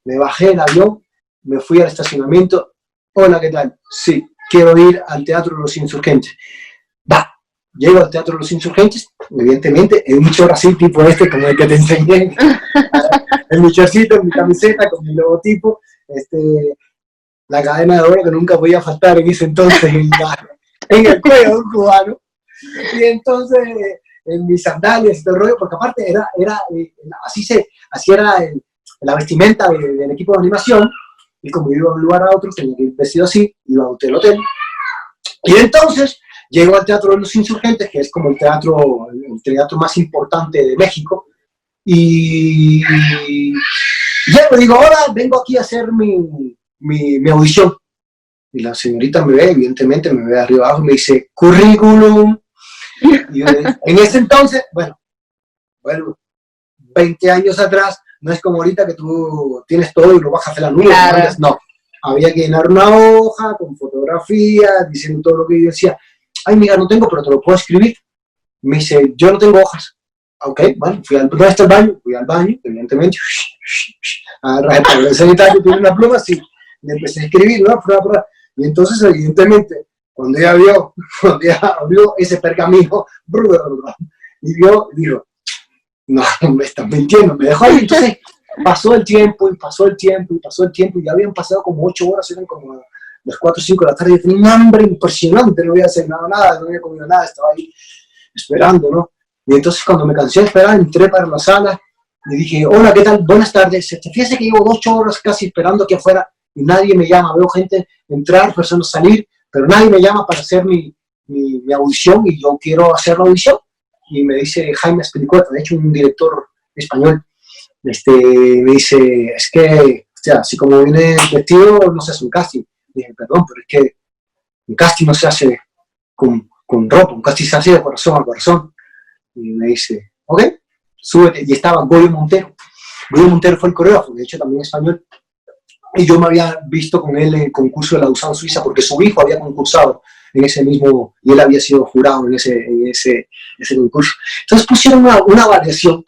me bajé del avión, me fui al estacionamiento. Hola, ¿qué tal? Sí, quiero ir al Teatro de los Insurgentes. Va, llego al Teatro de los Insurgentes, evidentemente, en un short así, tipo como el que te enseñé, en mi shortcito, en mi camiseta, con mi logotipo, la cadena de oro que nunca podía faltar en ese entonces en el cuello de un cubano. Y entonces, en mis sandalias y todo el rollo, porque aparte así era la vestimenta del equipo de animación, y como iba de un lugar a otro, tenía que ir vestido así, iba a hotel. Y entonces, llego al Teatro de los Insurgentes, que es como el teatro más importante de México, y llego y digo, hola, vengo aquí a hacer mi audición. Y la señorita me ve, evidentemente, me ve arriba abajo y me dice, currículum. Y yo, en ese entonces, bueno, 20 años atrás, no es como ahorita que tú tienes todo y lo bajas de la nube. Claro. No, había que llenar una hoja con fotografías, diciendo todo lo que yo decía. Ay, mira, no tengo, pero te lo puedo escribir. Me dice, yo no tengo hojas. Ok, bueno, ¿dónde está el baño? Fui al baño, evidentemente. Agarré el papel sanitario, tuve una pluma, sí. Le empecé a escribir, ¿no? Y entonces, evidentemente, cuando ella abrió ese pergamino, y vio, dijo, no, me estás mintiendo, me dejó ahí. Entonces, pasó el tiempo, y ya habían pasado como 8 horas, eran como las 4 o 5 de la tarde, yo tenía un hambre impresionante, no había cenado nada, no había comido nada, estaba ahí esperando, ¿no? Y entonces cuando me cansé de esperar, entré para la sala y dije, hola, ¿qué tal? Buenas tardes. Fíjese que llevo 8 horas casi esperando aquí afuera y nadie me llama. Veo gente entrar, personas salir, pero nadie me llama para hacer mi audición, y yo quiero hacer la audición. Y me dice Jaime Espilicueta, de hecho un director español, me dice, es que, o sea, así como viene vestido, no se hace un casting. Dije, perdón, pero es que un casting no se hace con ropa, un casting se hace de corazón a corazón. Y me dice, ok, súbete. Y estaba Goyo Montero. Goyo Montero fue el coreógrafo, de hecho también español. Y yo me había visto con él en el concurso de la Lausanne Suiza, porque su hijo había concursado en ese mismo, y él había sido jurado en ese concurso. Entonces pusieron una variación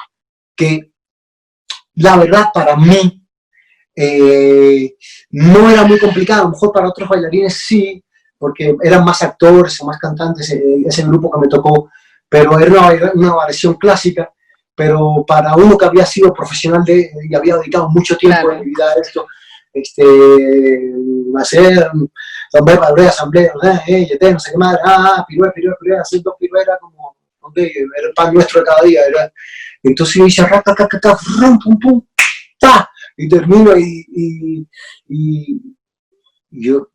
que, la verdad, para mí, no era muy complicada. A lo mejor para otros bailarines sí, porque eran más actores o más cantantes, ese grupo que me tocó, pero era una variación clásica. Pero para uno que había sido profesional y había dedicado mucho tiempo de mi vida a esto, hacer asamblea, no sé qué más, pirueta, hacer 2 piruetas, como, era el pan nuestro de cada día, ¿verdad? Entonces yo hice pum, pum, ta, y termino, y yo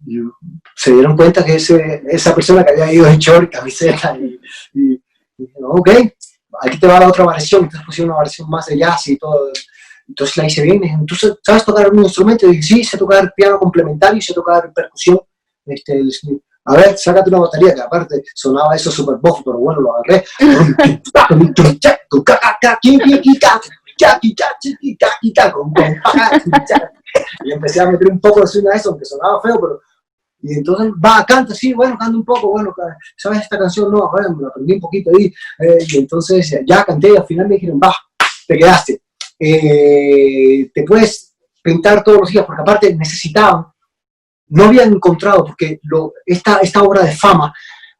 se dieron cuenta que esa persona que había ido en short, camiseta, y ok, aquí te va la otra variación. Entonces pusieron una variación más de jazz y todo. Entonces la hice bien. Entonces, ¿sabes tocar algún instrumento? Y dije, sí, sé tocar piano complementario y sé tocar percusión. A ver, sácate una batería, que aparte sonaba eso super buff, pero bueno, lo agarré. Y empecé a meter un poco de swing a eso, aunque sonaba feo, pero... Y entonces, canta, sí, bueno, canta un poco, bueno, ¿sabes esta canción? No, bueno, me la aprendí un poquito ahí. Y entonces ya canté, y al final me dijeron, te quedaste. Te puedes pintar todos los días, porque aparte necesitaban, no habían encontrado, porque esta obra de fama,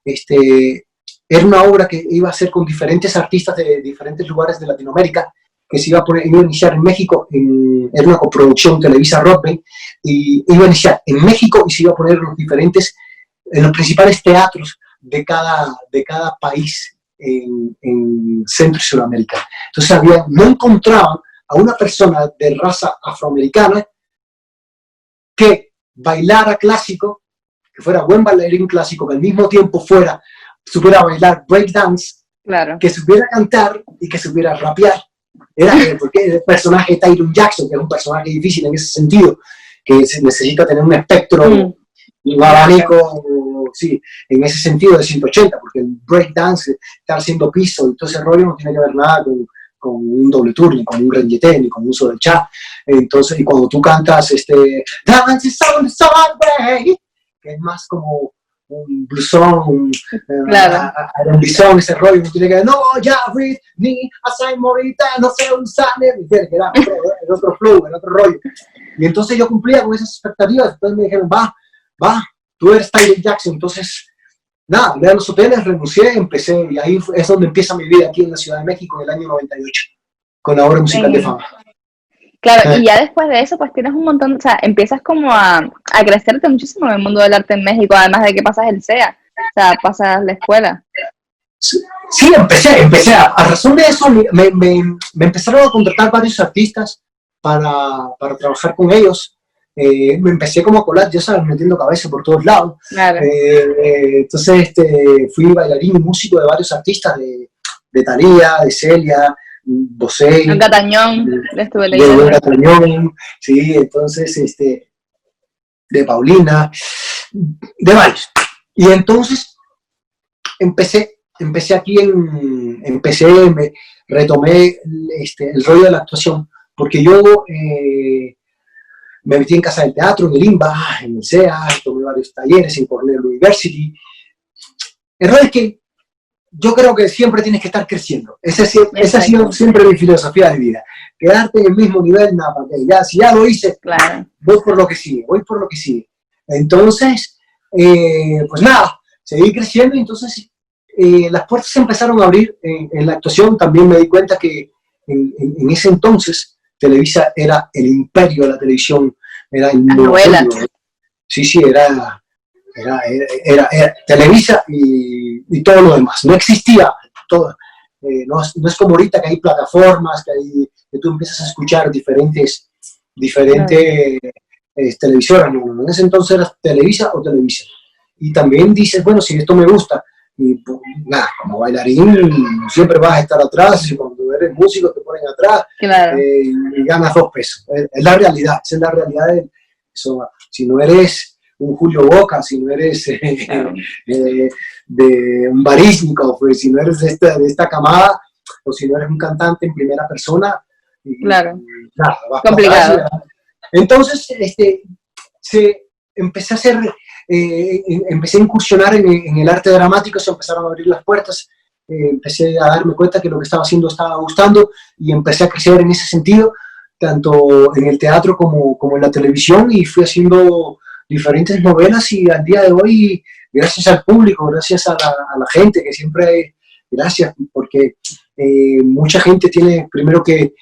era una obra que iba a ser con diferentes artistas de diferentes lugares de Latinoamérica, que se iba a iniciar en México, era una coproducción Televisa-Broadway, y iba a iniciar en México y se iba a poner en los principales teatros de cada país en Centro y Sudamérica. Entonces no encontraban a una persona de raza afroamericana que bailara clásico, que fuera buen bailarín clásico, que al mismo tiempo supiera bailar breakdance, Claro. que supiera cantar y que supiera rapear. Porque el personaje de Tyron Jackson, que es un personaje difícil en ese sentido, que necesita tener un espectro, un abanico, sí, en ese sentido de 180, porque el breakdance, estar haciendo piso y todo ese rollo no tiene que ver nada con un doble tour, ni con un renyeté, ni con un uso del cha. Entonces, y cuando tú cantas Dance is on the Subway, que es más como un bluesón, claro. un bison, ese rollo, no tiene que ver, no, ya, read, ni, asai morita, no sé, un sane, que era el otro flow, el otro rollo. Y entonces yo cumplía con esas expectativas, entonces me dijeron, va, tú eres Tyron Jackson. Entonces, nada, me a los hoteles, renuncié, empecé, y ahí es donde empieza mi vida aquí en la Ciudad de México en el año 98, con la obra musical de Fama. Claro, y ya después de eso, pues tienes un montón, o sea, empiezas como a crecerte muchísimo en el mundo del arte en México, además de que pasas el SEA, o sea, pasas la escuela. Sí, empecé, a razón de eso me empezaron a contratar varios artistas para trabajar con ellos. Me empecé como a colar, ya sabes, metiendo cabeza por todos lados. Claro. Entonces fui bailarín y músico de varios artistas, de Thalía, de Celia, Bosé, Gatañón, estuve leyendo. De Gatañón, sí, entonces de Paulina, de varios. Y entonces empecé aquí retomé el rollo de la actuación, porque yo me metí en Casa del Teatro, en el IMBA, en el SEA, tomé varios talleres en Cornell University. El rollo es que yo creo que siempre tienes que estar creciendo. Esa ha sido siempre mi filosofía de vida. Quedarte en el mismo nivel, nada, porque si ya lo hice, claro, voy por lo que sigue. Entonces, pues nada, seguí creciendo y entonces las puertas se empezaron a abrir en la actuación. También me di cuenta que en ese entonces Televisa era el imperio de la televisión, era el novela. Sí, era Televisa y todo lo demás. No existía todo. No es como ahorita que hay plataformas, que tú empiezas a escuchar diferentes televisoras. No, en ese entonces era Televisa o Televisa. Y también dices, bueno, si esto me gusta, y pues, nada, como bailarín siempre vas a estar atrás, y cuando eres músico te ponen atrás, claro, y ganas 2 pesos. Es la realidad, esa es la realidad de eso. Si no eres un Julio Boca, si no eres de un Barísnico, pues, si no eres de esta camada, o si no eres un cantante en primera persona, claro, nada, vas complicado. para atrás. Entonces, empecé a hacer, empecé a incursionar en el arte dramático, se empezaron a abrir las puertas, empecé a darme cuenta que lo que estaba haciendo estaba gustando y empecé a crecer en ese sentido, tanto en el teatro como en la televisión, y fui haciendo diferentes novelas, y al día de hoy, gracias al público, gracias a la gente, que siempre gracias, porque mucha gente tiene primero que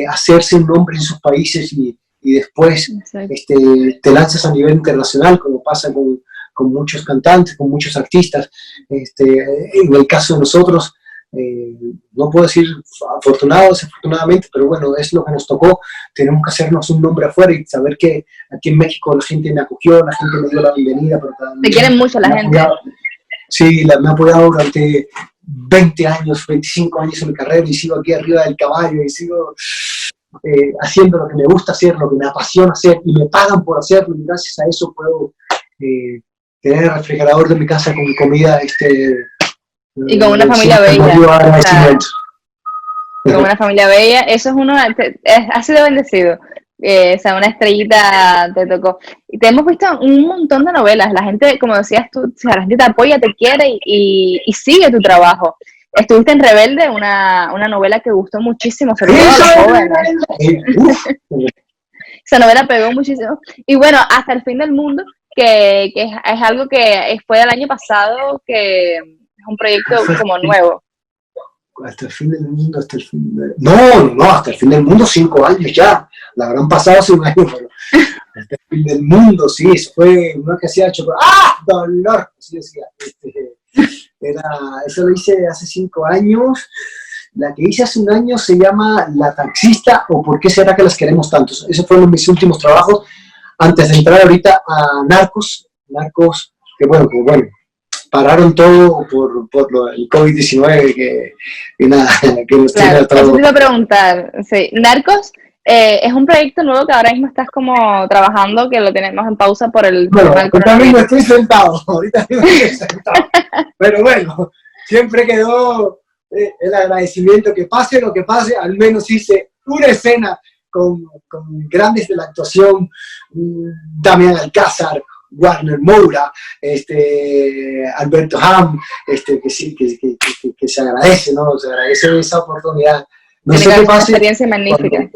hacerse un nombre en sus países y después te lanzas a nivel internacional, como pasa con muchos cantantes, con muchos artistas. En el caso de nosotros, no puedo decir afortunado o desafortunadamente, pero bueno, es lo que nos tocó. Tenemos que hacernos un nombre afuera y saber que aquí en México la gente me acogió, la gente me dio la bienvenida. Pero te quieren mucho la gente. Sí, me ha apoyado durante 20 años, 25 años en mi carrera, y sigo aquí arriba del caballo y sigo haciendo lo que me gusta hacer, lo que me apasiona hacer, y me pagan por hacerlo, y gracias a eso puedo tener el refrigerador de mi casa con mi comida y con una familia bella. Con una familia bella, eso es ha sido bendecido. O sea, una estrellita te tocó. Y te hemos visto un montón de novelas. La gente, como decías tú, o sea, la gente te apoya, te quiere y sigue tu trabajo. Estuviste en Rebelde, una novela que gustó muchísimo, sobre todo a los jóvenes. Esa novela pegó muchísimo. Y bueno, Hasta el fin del mundo, que es algo que fue del año pasado, que es un proyecto como nuevo. Hasta el fin del mundo, hasta el fin del... No, hasta el fin del mundo 5 años ya. La habrán pasado hace un año, pero hasta el fin del mundo, sí, eso fue una que hacía chocolate. ¡Ah! ¡Dolor! Así decía. Eso lo hice hace 5 años. La que hice hace un año se llama La Taxista o ¿Por qué será que las queremos tantos? Esos fueron mis últimos trabajos antes de entrar ahorita a Narcos, que bueno, pararon todo por el COVID-19, que nada, que nos tiene a todos. Eso te iba a preguntar, sí. Narcos es un proyecto nuevo que ahora mismo estás como trabajando, que lo tenemos en pausa por el... Bueno, ahorita mismo estoy sentado, pero bueno, siempre quedó el agradecimiento que pase lo que pase, al menos hice una escena con grandes de la actuación, Damián Alcázar, Warner Moura, Alberto Ham, que sí, que se agradece, ¿no? Se agradece esa oportunidad. No sé qué pase. Una experiencia magnífica.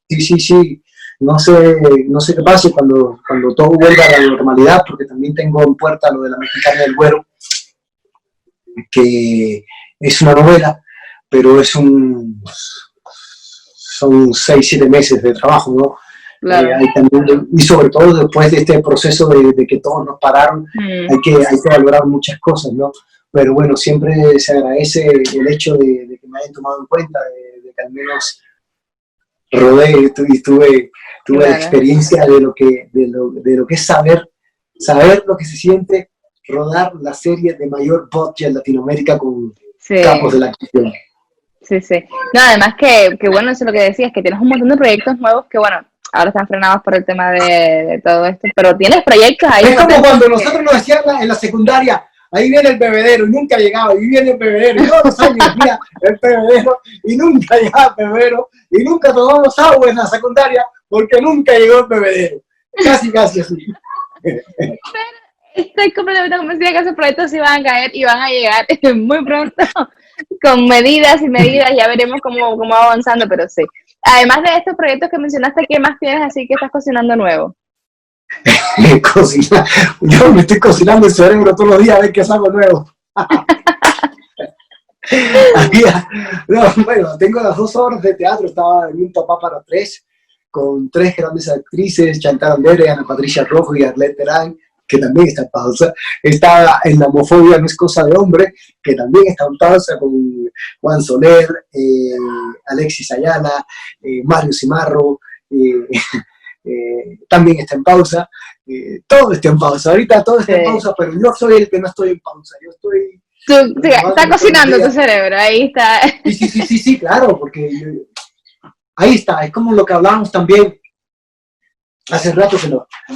Sí. No sé qué pase cuando todo vuelva a la normalidad, porque también tengo en puerta lo de La Mexicana del Güero, que es una novela, pero son 6-7 meses de trabajo, ¿no? Claro. Y sobre todo después de este proceso de que todos nos pararon, hay que valorar muchas cosas, ¿no? Pero bueno, siempre se agradece el hecho de que me hayan tomado en cuenta, de que al menos rodé y tuve claro. La experiencia de lo que es saber lo que se siente rodar la serie de mayor budget en Latinoamérica con capos de la actuación. Sí. No, además que bueno, eso es lo que decías, que tienes un montón de proyectos nuevos que, bueno, ahora están frenados por el tema de todo esto, pero tienes proyectos ahí. Es como cuando nosotros nos decían en la secundaria, ahí viene el bebedero, y nunca llegaba, y viene el bebedero, y todos los años venía el bebedero, y nunca llegaba el bebedero, y nunca tomamos agua en la secundaria, porque nunca llegó el bebedero. Casi así. Estoy completamente convencida que esos proyectos iban a caer y van a llegar muy pronto, con medidas y medidas, ya veremos cómo va avanzando, pero sí. Además de estos proyectos que mencionaste, ¿qué más tienes así que estás cocinando nuevo? Cocinar. Yo me estoy cocinando el cerebro todos los días a ver qué es algo nuevo. Bueno, tengo las 2 horas de teatro, estaba en un Papá para 3, con 3 grandes actrices, Chantal Andere, Ana Patricia Rojo y Arlette Terán, que también está en pausa. Está en La homofobia no es cosa de hombre, que también está en pausa, con Juan Soler, Alexis Ayala, Mario Cimarro, también está en pausa. Todo está en pausa, ahorita todo está en pausa, pero yo soy el que no estoy en pausa. Yo estoy... Está cocinando tu cerebro, ahí está. Sí, claro, porque ahí está, es como lo que hablábamos también hace rato,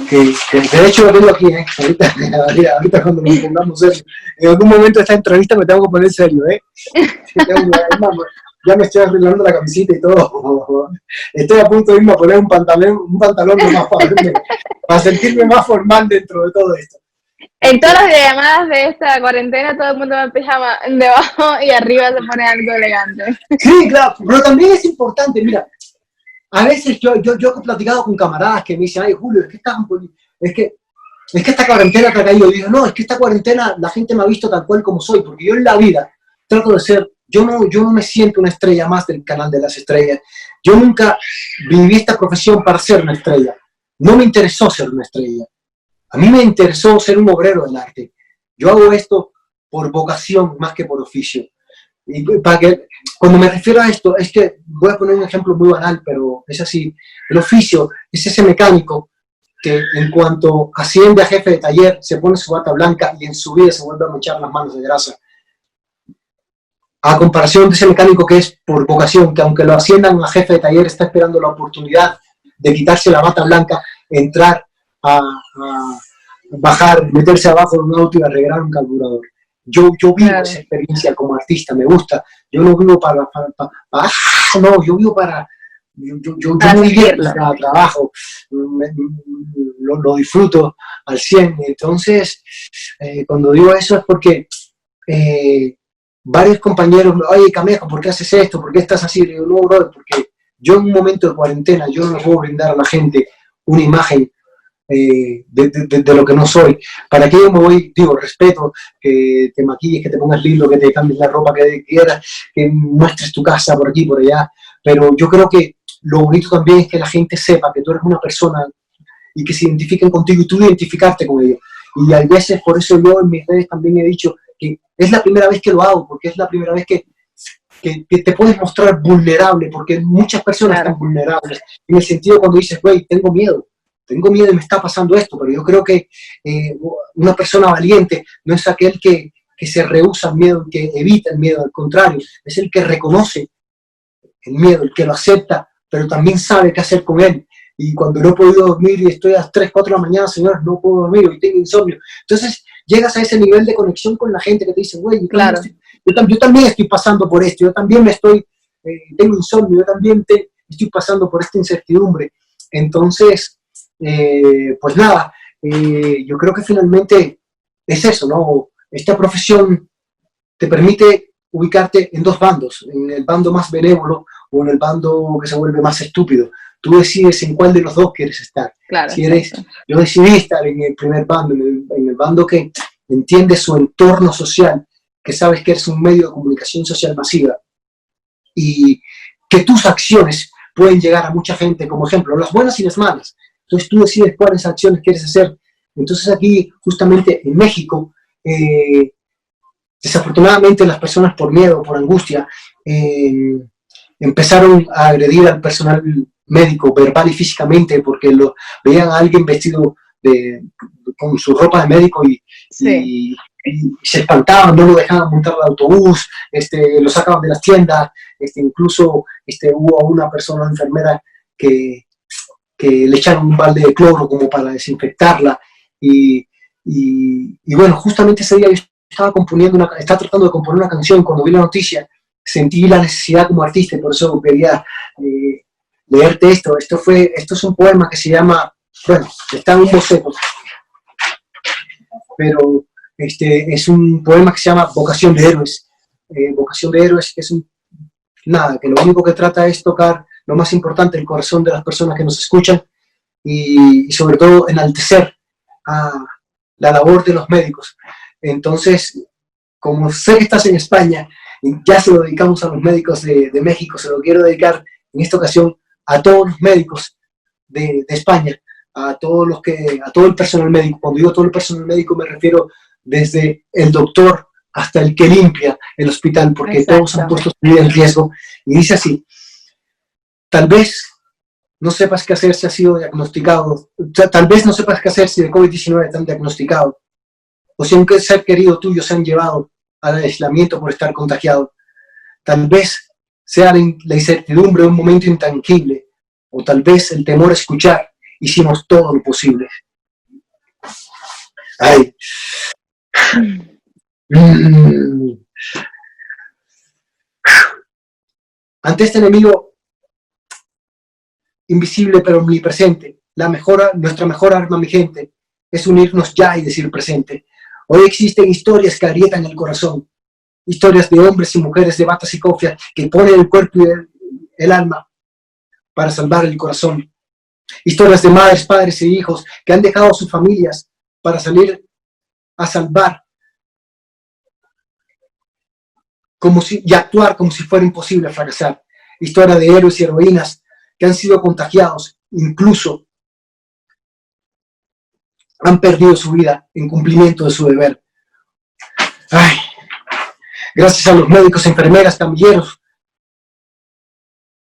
que de hecho lo tengo aquí, ahorita cuando nos pongamos serio. En algún momento de esta entrevista me tengo que poner serio, ya me estoy arreglando la camisita y todo. Estoy a punto de irme a poner un pantalón más para sentirme más formal dentro de todo esto. En todas las llamadas de esta cuarentena todo el mundo va en pijama debajo y arriba se pone algo elegante. Sí, claro, pero también es importante, mira, a veces yo he platicado con camaradas que me dicen, ay Julio, es que esta cuarentena te ha caído. Y digo, no, es que esta cuarentena la gente me ha visto tal cual como soy, porque yo en la vida trato de ser, yo no me siento una estrella más del canal de las estrellas. Yo nunca viví esta profesión para ser una estrella. No me interesó ser una estrella. A mí me interesó ser un obrero del arte. Yo hago esto por vocación más que por oficio. Y para que, cuando me refiero a esto, es que voy a poner un ejemplo muy banal, pero es así. El oficio es ese mecánico que en cuanto asciende a jefe de taller, se pone su bata blanca y en su vida se vuelve a manchar las manos de grasa. A comparación de ese mecánico que es por vocación, que aunque lo asciendan a jefe de taller, está esperando la oportunidad de quitarse la bata blanca, entrar a bajar, meterse abajo de un auto y arreglar un carburador. Yo vivo esa experiencia como artista, me gusta. Yo no vivo yo vivo para... Yo me divierto cada trabajo, lo disfruto al 100. Entonces, cuando digo eso es porque varios compañeros, oye Camejo, ¿por qué haces esto? ¿Por qué estás así? Le digo, no, brother, porque yo en un momento de cuarentena, yo no le puedo brindar a la gente una imagen de lo que no soy. Para que yo me voy, digo, respeto que te maquilles, que te pongas lindo, que te cambies la ropa que quieras, que muestres tu casa por aquí, por allá, pero yo creo que lo bonito también es que la gente sepa que tú eres una persona y que se identifiquen contigo y tú identificarte con ellos. Y a veces, por eso yo en mis redes también he dicho que es la primera vez que lo hago, porque es la primera vez que te puedes mostrar vulnerable, porque muchas personas están vulnerables, en el sentido cuando dices, güey, tengo miedo y me está pasando esto, pero yo creo que una persona valiente no es aquel que se rehúsa al miedo, que evita el miedo, al contrario, es el que reconoce el miedo, el que lo acepta, pero también sabe qué hacer con él. Y cuando no he podido dormir y estoy a las 3, 4 de la mañana, señor, no puedo dormir, hoy tengo insomnio. Entonces llegas a ese nivel de conexión con la gente que te dice, güey, claro, yo también estoy pasando por esto, yo también tengo insomnio, yo también estoy pasando por esta incertidumbre. Entonces, pues nada, yo creo que finalmente es eso, ¿no? Esta profesión te permite ubicarte en dos bandos, en el bando más benévolo o en el bando que se vuelve más estúpido. Tú decides en cuál de los dos quieres estar. claro, Yo decidí estar en el primer bando, en el bando que entiende su entorno social, que sabes que eres un medio de comunicación social masiva y que tus acciones pueden llegar a mucha gente, como ejemplo, las buenas y las malas. Entonces tú decides cuáles acciones quieres hacer. Entonces aquí, justamente en México, desafortunadamente las personas por miedo, por angustia, empezaron a agredir al personal médico verbal y físicamente porque veían a alguien vestido con su ropa de médico y se espantaban, no lo dejaban montar al autobús, lo sacaban de las tiendas, incluso hubo una persona enfermera que le echaron un balde de cloro como para desinfectarla y bueno, justamente ese día yo estaba tratando de componer una canción. Cuando vi la noticia sentí la necesidad como artista y por eso quería leerte esto. Esto es un poema que se llama, bueno, está en un boceto, pero es un poema que se llama Vocación de Héroes. Vocación de Héroes, que es que lo único que trata es tocar lo más importante, el corazón de las personas que nos escuchan y sobre todo enaltecer a la labor de los médicos. Entonces, como sé que estás en España, ya se lo dedicamos a los médicos de México, se lo quiero dedicar en esta ocasión a todos los médicos de España, a todo el personal médico. Cuando digo todo el personal médico me refiero desde el doctor hasta el que limpia el hospital, porque todos han puesto su vida en riesgo. Y dice así: tal vez no sepas qué hacer si has sido diagnosticado, tal vez no sepas qué hacer si de COVID-19 te han diagnosticado, o si un ser querido tuyo se han llevado al aislamiento por estar contagiado. Tal vez sea la incertidumbre de un momento intangible, o tal vez el temor a escuchar. Hicimos todo lo posible. Ay. Ante este enemigo invisible pero omnipresente, nuestra mejor arma, mi gente, es unirnos ya y decir presente. Hoy existen historias que agrietan el corazón, historias de hombres y mujeres de batas y cofias que ponen el cuerpo y el alma para salvar el corazón. Historias de madres, padres e hijos que han dejado a sus familias para salir a salvar y actuar como si fuera imposible fracasar. Historia de héroes y heroínas que han sido contagiados, incluso han perdido su vida en cumplimiento de su deber. Ay, gracias a los médicos, enfermeras, camilleros,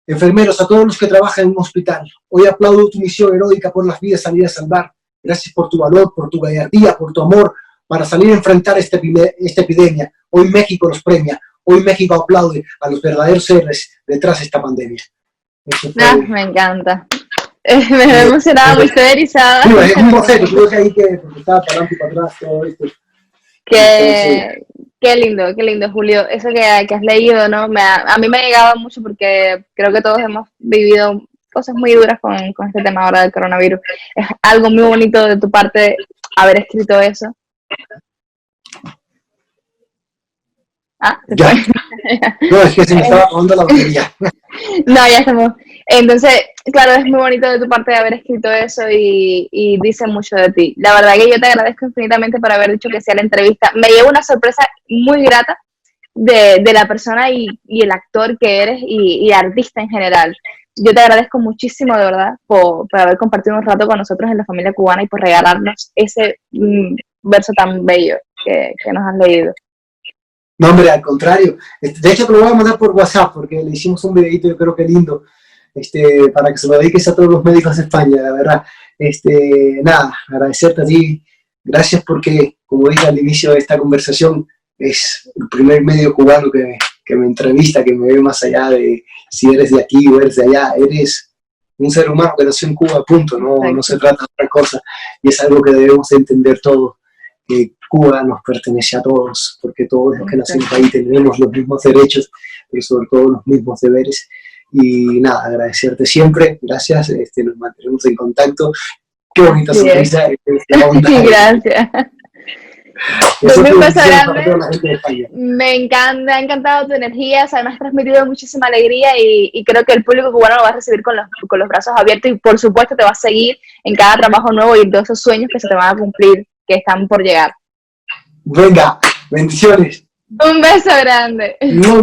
a todos los que trabajan en un hospital. Hoy aplaudo tu misión heroica por las vidas salir a salvar. Gracias por tu valor, por tu gallardía, por tu amor, para salir a enfrentar esta epidemia. Hoy México los premia. Hoy México aplaude a los verdaderos héroes detrás de esta pandemia. Me encanta. Me he emocionado, muy erizada. Sí, es un boceto, creo que ahí porque estaba para adelante y para atrás todo esto. Qué lindo, Julio. Eso que has leído, ¿no? A mí me ha llegado mucho porque creo que todos hemos vivido cosas muy duras con este tema ahora del coronavirus. Es algo muy bonito de tu parte haber escrito eso. Ya. No, es que se me estaba acabando la batería. No, ya estamos. Entonces, claro, es muy bonito de tu parte haber escrito eso y dice mucho de ti. La verdad que yo te agradezco infinitamente por haber dicho que sea la entrevista. Me llevo una sorpresa muy grata de la persona y el actor que eres y artista en general. Yo te agradezco muchísimo, de verdad, por haber compartido un rato con nosotros en la familia cubana y por regalarnos ese verso tan bello que nos has leído. No, hombre, al contrario. De hecho, te lo voy a mandar por WhatsApp porque le hicimos un videito, yo creo que lindo, para que se lo dediques a todos los médicos de España, la verdad. Nada, agradecerte a ti. Gracias porque, como dije al inicio de esta conversación, es el primer medio cubano que me entrevista, que me ve más allá de si eres de aquí o eres de allá. Eres un ser humano que nació en Cuba, punto. No se trata de otra cosa. Y es algo que debemos entender todos, que Cuba nos pertenece a todos, porque todos los que nacemos ahí tenemos los mismos derechos, pero sobre todo los mismos deberes. Y nada, agradecerte siempre, gracias, nos mantenemos en contacto. Qué bonita sonrisa. Gracias. Eso Un beso para toda la gente de España. Me ha encantado tu energía, o sea, me has transmitido muchísima alegría y creo que el público cubano lo va a recibir con los brazos abiertos y por supuesto te va a seguir en cada trabajo nuevo y en todos esos sueños que se te van a cumplir, que están por llegar. Venga, bendiciones. Un beso grande. No,